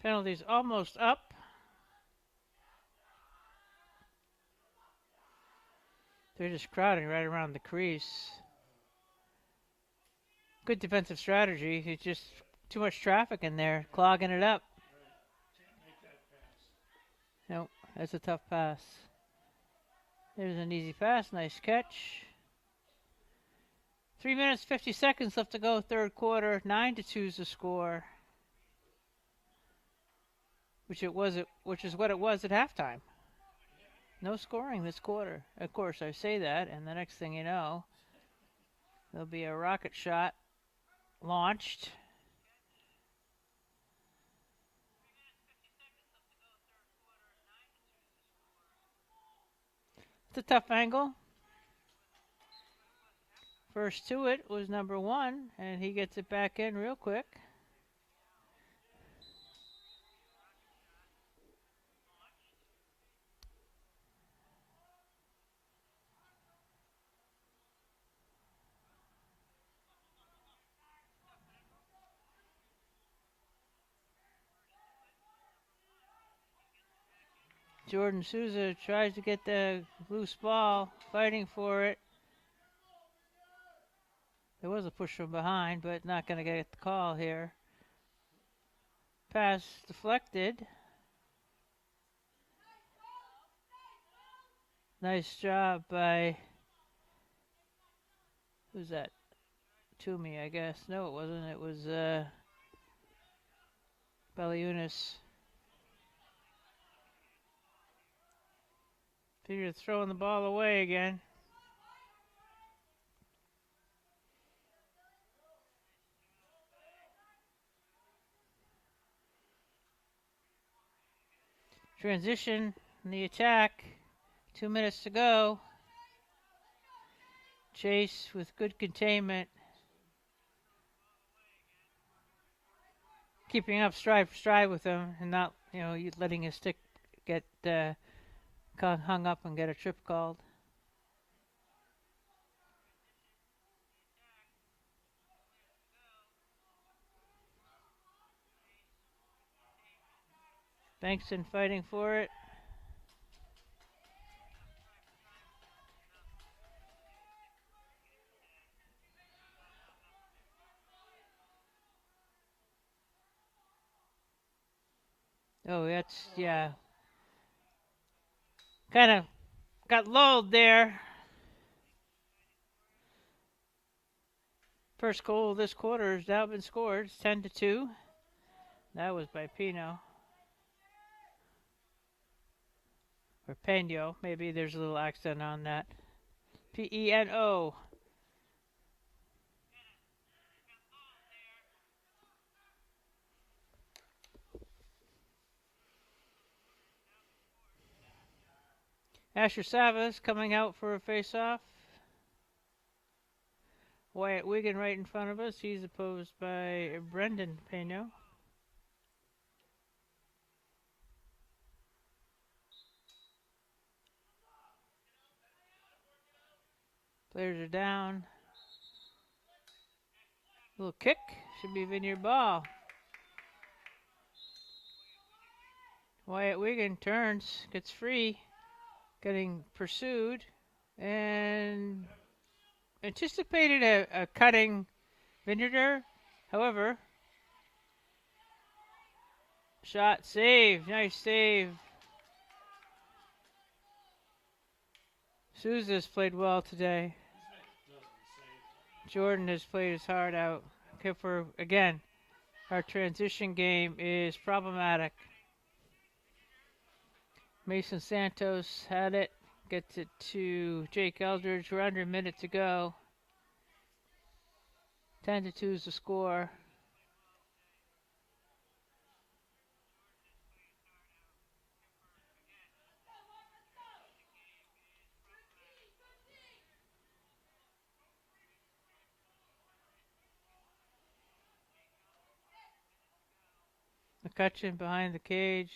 Penalty's almost up. They're just crowding right around the crease. Good defensive strategy. It's just too much traffic in there, clogging it up. Can't make that pass. Nope, that's a tough pass. There's an easy pass, nice catch. 3 minutes, 50 seconds left to go, third quarter. 9-2 is the score. Which is what it was at halftime. No scoring this quarter. Of course, I say that, and the next thing you know, there'll be a rocket shot launched. It's a tough angle. First to it was number 1, and he gets it back in real quick. Jordan Souza tries to get the loose ball, fighting for it. There was a push from behind, but not going to get the call here. Pass deflected. Nice job by, who's that? Toomey, I guess. No, it wasn't. It was Baliunas. Peter throwing the ball away again. Transition in the attack. 2 minutes to go. Chase with good containment. Keeping up stride for stride with him and not, letting his stick get hung up and get a trip called. Bankston fighting for it. Oh, that's, yeah. Kind of got lulled there. First goal of this quarter has now been scored. It's 10-2. That was by Pino. Or Peno. Maybe there's a little accent on that. Peno. Asher Savas coming out for a face-off. Wyatt Wigan right in front of us. He's opposed by Brendan Peno. Players are down. Little kick. Should be Vineyard ball. Wyatt Wigan turns. Gets free. Getting pursued. And anticipated a cutting Vineyarder. However, shot save. Nice save. Souza's played well today. Jordan has played his heart out. Okay, again, our transition game is problematic. Mason Santos had it. Gets it to Jake Eldridge. We're under a minute to go. 10-2 is the score. McCutcheon behind the cage.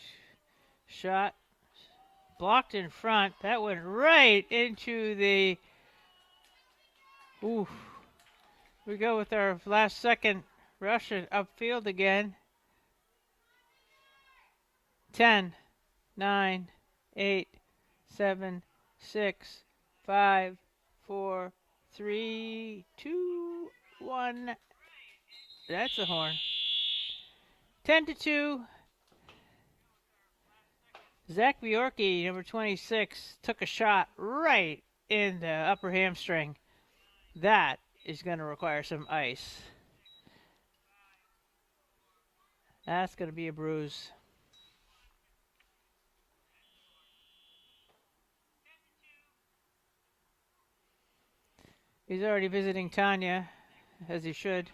Shot. Blocked in front. That went right into the... Ooh. We go with our last second rush upfield again. 10, 9, 8, 7, 6, 5, 4, 3, 2, 1. That's a horn. 10-2. Zach Bjorky, number 26, took a shot right in the upper hamstring. That is going to require some ice. That's going to be a bruise. He's already visiting Tanya, as he should.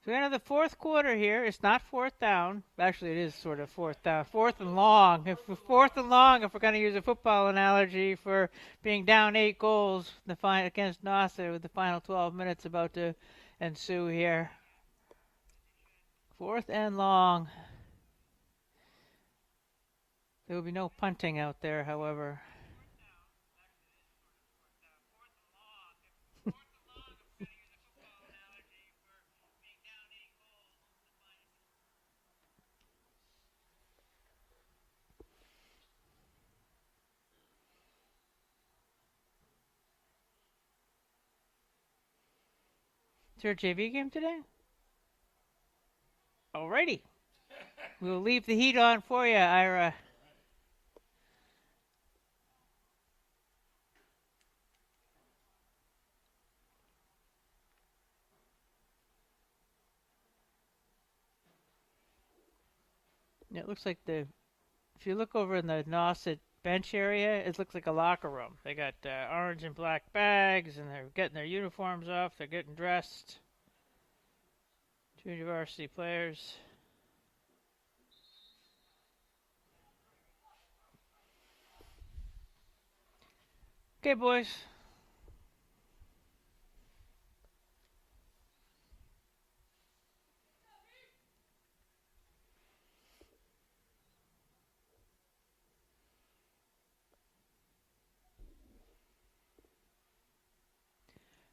So we're going to the fourth quarter here. It's not fourth down. Actually, it is sort of fourth down. Fourth and long. If we're going to use a football analogy for being down 8 goals against Nauset with the final 12 minutes about to ensue here. Fourth and long. There will be no punting out there, however. Is there a JV game today? Alrighty. We'll leave the heat on for you, Ira. It looks like if you look over in the Nauset bench area, it looks like a locker room. They got orange and black bags, and they're getting their uniforms off. They're getting dressed. Junior varsity players. Okay, boys.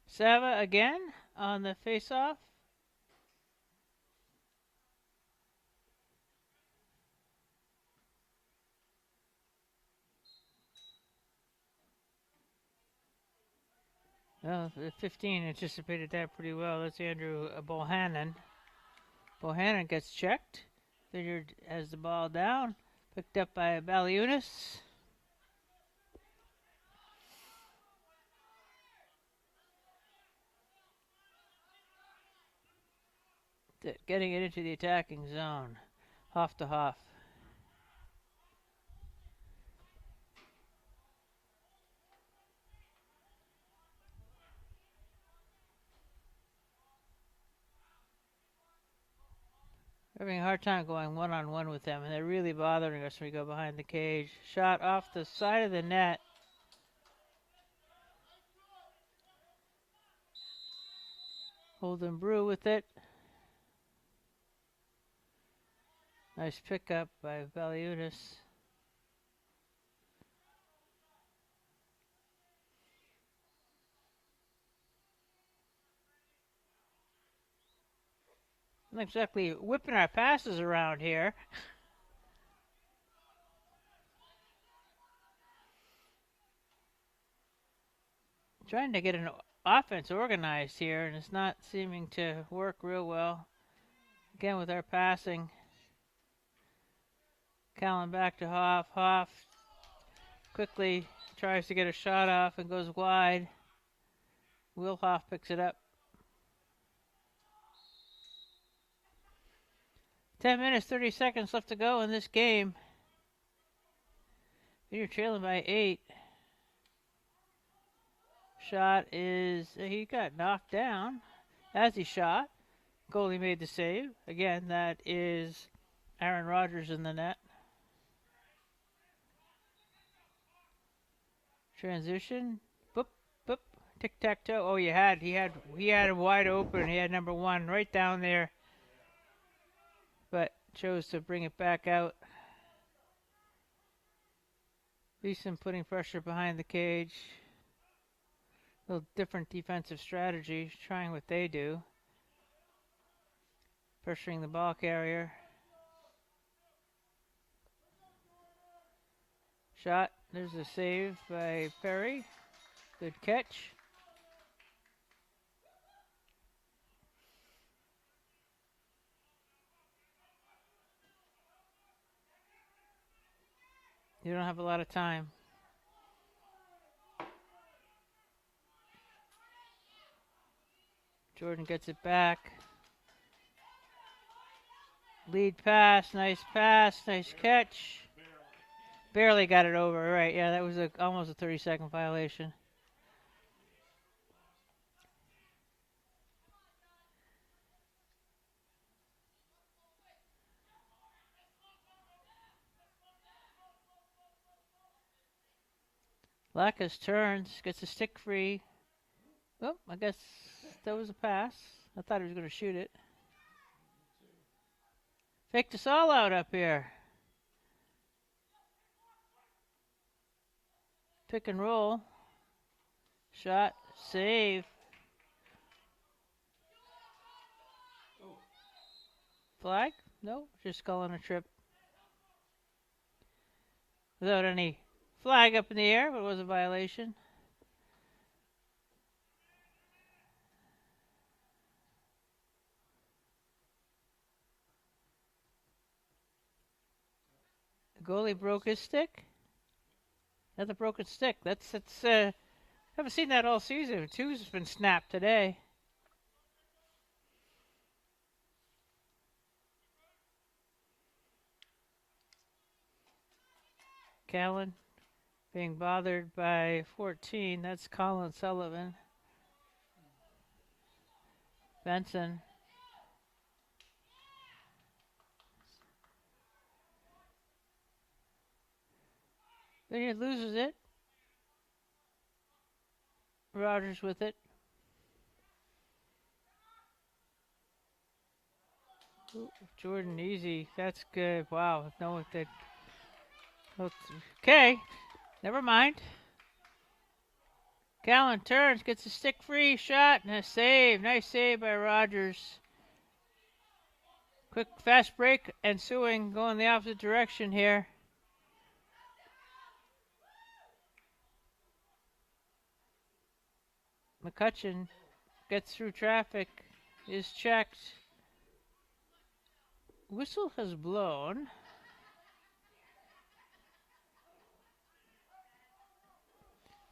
Sava again on the face-off. Well, the 15 anticipated that pretty well. That's Andrew Bohannon. Bohannon gets checked. Vineyard has the ball down. Picked up by Baliunas. Getting it into the attacking zone. Hoff to Hoff. Having a hard time going one-on-one with them, and they're really bothering us when we go behind the cage. Shot off the side of the net. Holden Brew with it. Nice pickup by Baliunas. Not exactly whipping our passes around here. Trying to get an offense organized here, and it's not seeming to work real well. Again with our passing. Callan back to Hoff. Hoff quickly tries to get a shot off and goes wide. Will Hoff picks it up. 10 minutes, 30 seconds left to go in this game. You're trailing by 8. Shot is, he got knocked down as he shot. Goalie made the save. Again, that is Aaron Rodgers in the net. Transition. Boop, boop. Tic-tac-toe. Oh, he had him wide open. He had number 1 right down there. But chose to bring it back out. Beeson putting pressure behind the cage. A little different defensive strategy, trying what they do. Pressuring the ball carrier. Shot. There's a save by Perry. Good catch. You don't have a lot of time. Jordan gets it back. Lead pass, nice catch. Barely got it over, right? Yeah, that was almost a 30-second violation. Lacrosse turns, gets a stick free. Oh, I guess that was a pass. I thought he was going to shoot it. Faked us all out up here. Pick and roll. Shot, save. Flag? No, just calling a trip. Without any flag up in the air, but it was a violation. Goalie broke his stick. Another broken stick. That's haven't seen that all season. Two's been snapped today. Callan being bothered by 14. That's Colin Sullivan. Benson. Then he loses it. Rogers with it. Ooh, Jordan easy. That's good. Wow. No, that. Okay. Never mind. Callan turns, gets a stick free shot and a save. Nice save by Rogers. Quick fast break ensuing, going the opposite direction here. McCutcheon gets through traffic, is checked. Whistle has blown.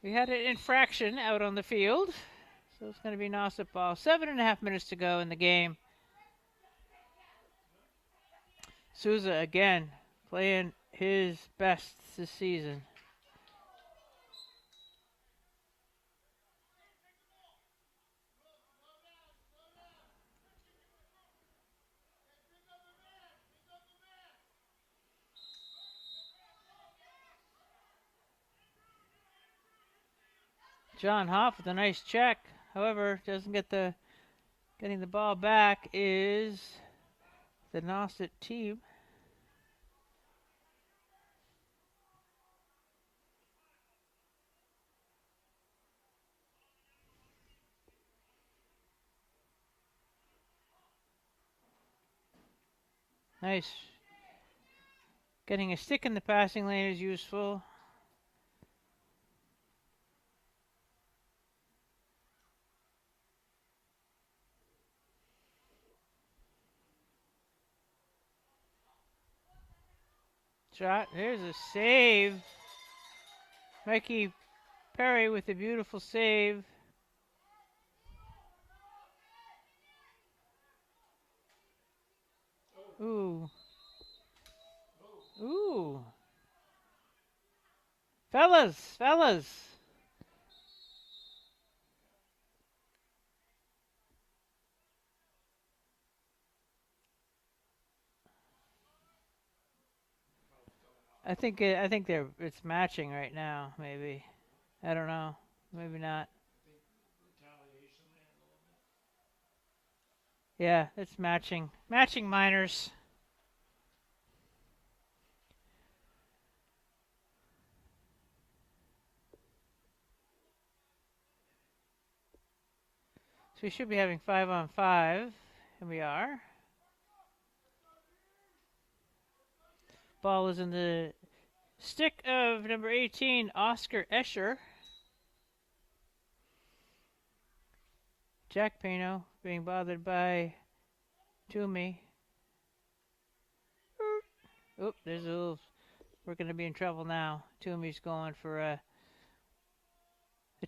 We had an infraction out on the field, so it's going to be Nauset ball. 7.5 minutes to go in the game. Souza again playing his best this season. John Hoff with a nice check. However, doesn't get getting the ball back is the Nauset team. Nice. Getting a stick in the passing lane is useful. Shot. There's a save. Mikey Perry with a beautiful save. Ooh. Ooh. Fellas. I think it's matching right now. Maybe. I don't know. Maybe not. Yeah, it's matching. Matching minors. So we should be having 5-on-5, and we are. Ball is in the stick of number 18, Oscar Escher. Jack Pino being bothered by Toomey. Oop, there's a little. We're going to be in trouble now. Toomey's going for a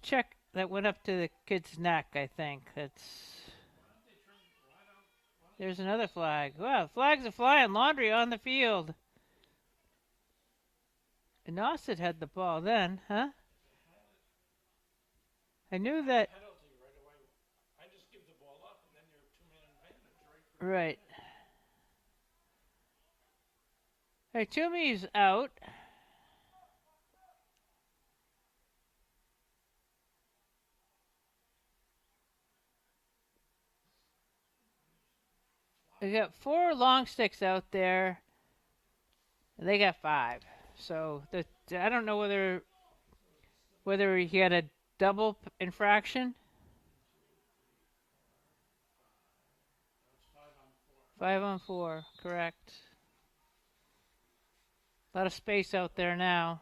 check that went up to the kid's neck, I think. There's another flag. Wow, flags are flying. Laundry on the field. And Nauset had the ball then, huh? I knew that. Right. Hey, Toomey's out. We got 4 long sticks out there. And they got 5. So I don't know whether he had a double infraction. 5-on-4, correct. A lot of space out there now.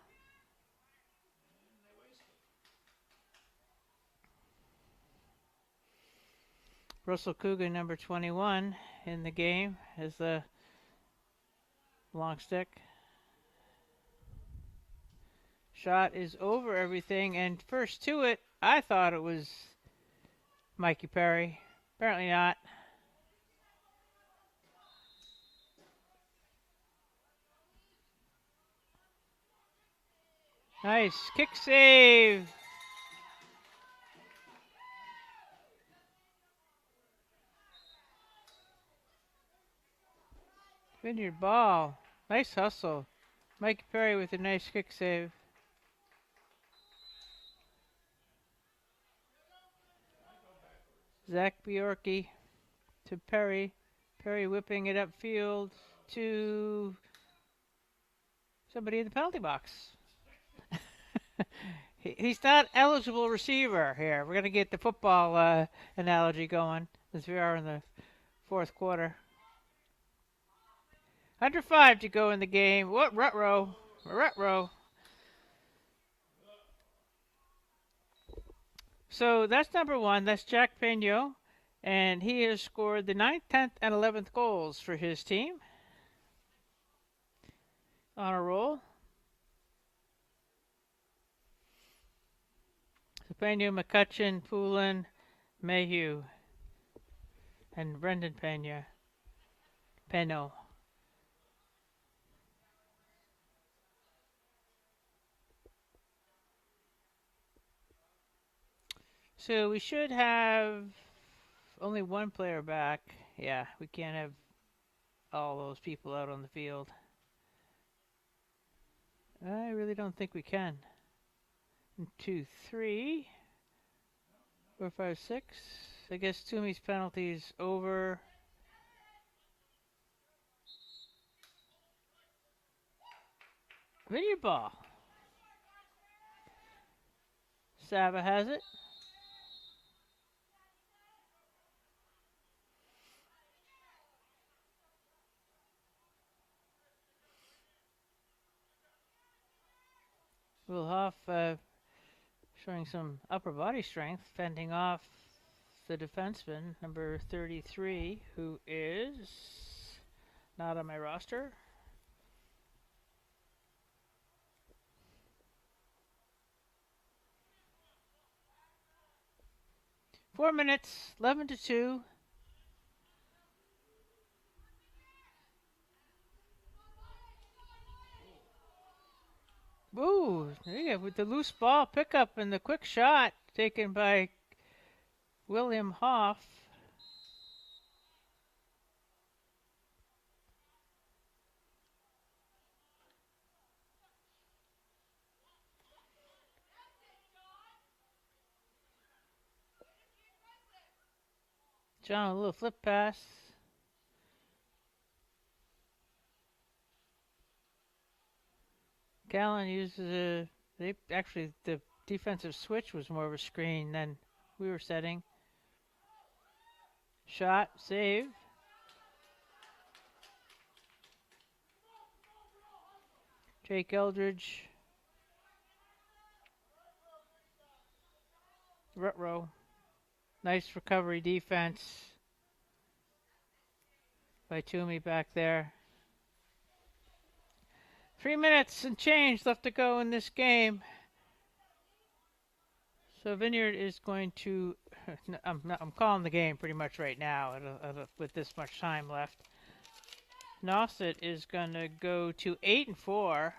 Russell Coogan, number 21, in the game as the long stick. Shot is over everything, and first to it, I thought it was Mikey Perry. Apparently not. Nice kick save. Vineyard ball. Nice hustle. Mikey Perry with a nice kick save. Zach Bjorky to Perry. Perry whipping it upfield to somebody in the penalty box. He's not eligible receiver here. We're going to get the football analogy going as we are in the fourth quarter. Under 5 to go in the game. What Rutro? Rutro. So that's number 1. That's Jack Peno. And he has scored the 9th, 10th, and 11th goals for his team. On a roll. So Pena, McCutcheon, Poulin, Mayhew, and Brendan Pena. Peno. So we should have only one player back. Yeah, we can't have all those people out on the field. I really don't think we can. 1, 2, 3, 4, 5, 6. I guess Toomey's penalty's over. Vineyard ball. Saba has it. Wilhoff showing some upper body strength, fending off the defenseman, number 33, who is not on my roster. Four minutes, 11-2. Ooh, yeah, with the loose ball pickup and the quick shot taken by William Hoff. John, a little flip pass. Callan uses the defensive switch was more of a screen than we were setting. Shot, save. Jake Eldridge. Rutro. Nice recovery defense by Toomey back there. 3 minutes and change left to go in this game. So Vineyard is going to. I'm calling the game pretty much right now with this much time left. Nauset is going to go to 8-4.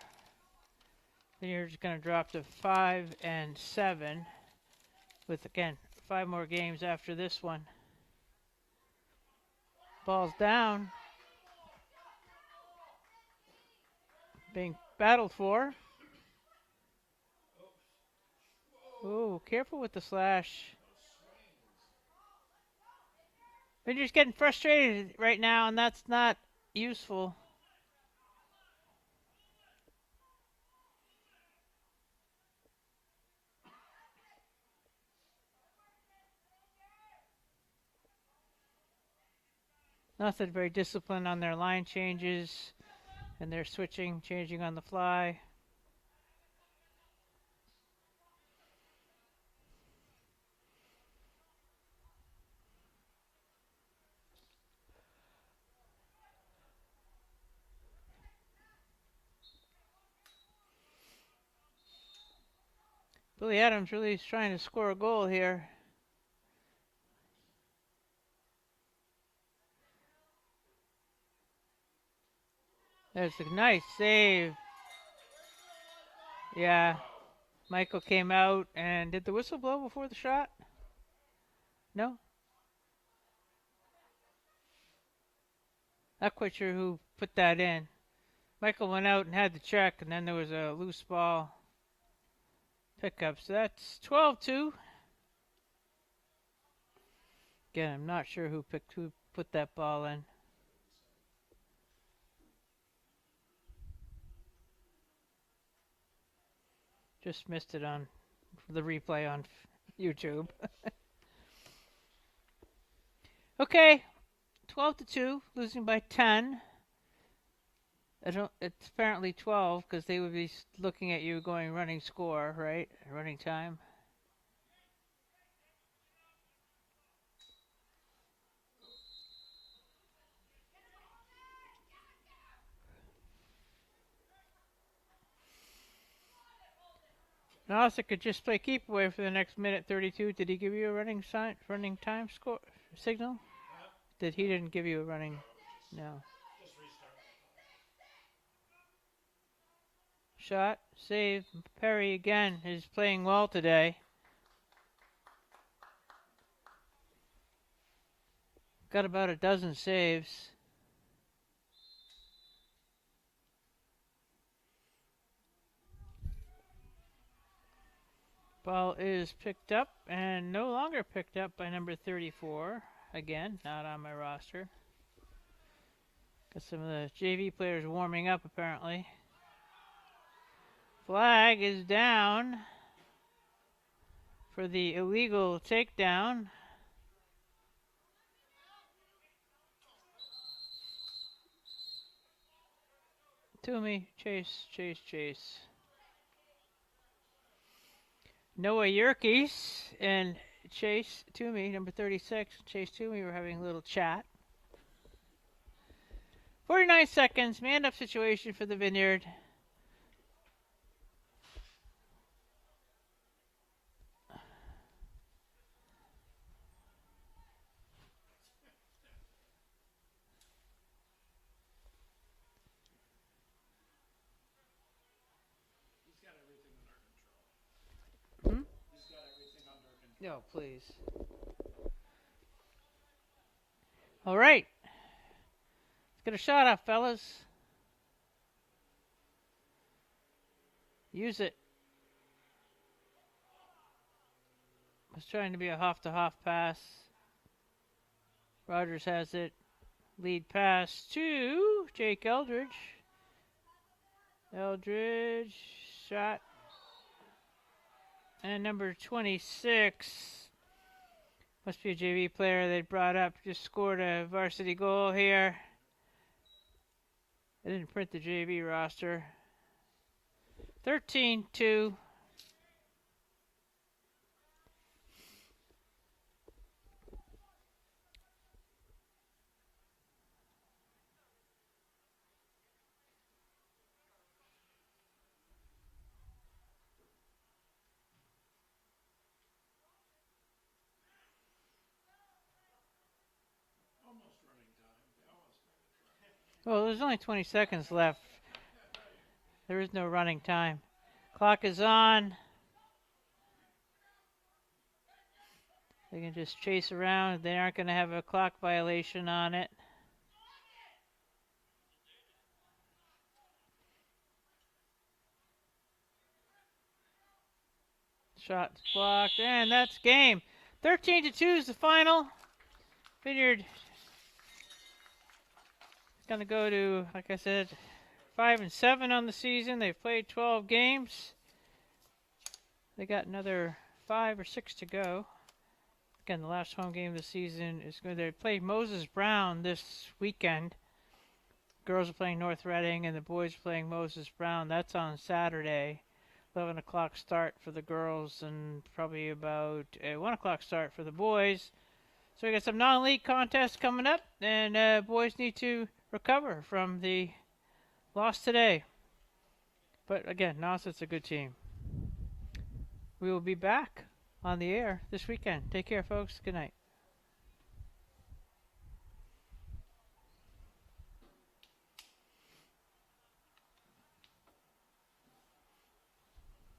Vineyard's going to drop to 5-7. With again 5 more games after this one. Ball's down. Being battled for. Ooh, careful with the slash. Vineyard's getting frustrated right now, and that's not useful. Nothing very disciplined on their line changes, and they're changing on the fly. Billy Adams really is trying to score a goal here. There's a nice save. Yeah. Michael came out and did the whistle blow before the shot? No? Not quite sure who put that in. Michael went out and had the check, and then there was a loose ball pickup. So that's 12-2. Again, I'm not sure who put that ball in. Just missed it on the replay on YouTube. Okay, 12-2, losing by 10. It's apparently 12 because they would be looking at you going running score, right? Running time. Nauset could just play keep away for the next minute 32. Did he give you a running time score signal? He didn't give you a running? No. Just restart. Shot, save. Perry again is playing well today. Got about a dozen saves. Ball is picked up and no longer picked up by number 34. Again, not on my roster. Got some of the JV players warming up apparently. Flag is down for the illegal takedown. Toomey, chase. Noah Yerkes and Chase Toomey, number 36, Chase Toomey were having a little chat. 49 seconds, man up situation for the Vineyard. He's got everything under control. Hmm? He's got everything under control. No, please. All right. Let's get a shot off, fellas. Use it. Was trying to be a Hoff-to-Hoff pass. Rogers has it. Lead pass to Jake Eldridge. Eldridge shot. And number 26 must be a JV player they brought up. Just scored a varsity goal here. They didn't print the JV roster. 13-2. Almost running time. They almost started running. Well, there's only 20 seconds left. There is no running time. Clock is on. They can just chase around. They aren't going to have a clock violation on it. Shot blocked, and that's game. 13-2 is the final. Vineyard is going to go to, like I said, 5-7 on the season. They've played 12 games. They got another 5 or 6 to go. Again, the last home game of the season is going to play Moses Brown this weekend. Girls are playing North Reading, and the boys are playing Moses Brown. That's on Saturday. 11 o'clock start for the girls and probably about a 1 o'clock start for the boys. So we got some non-league contests coming up, and boys need to recover from the loss today. But again, Nauset's a good team. we will be back on the air this weekend. Take care, folks. Good night.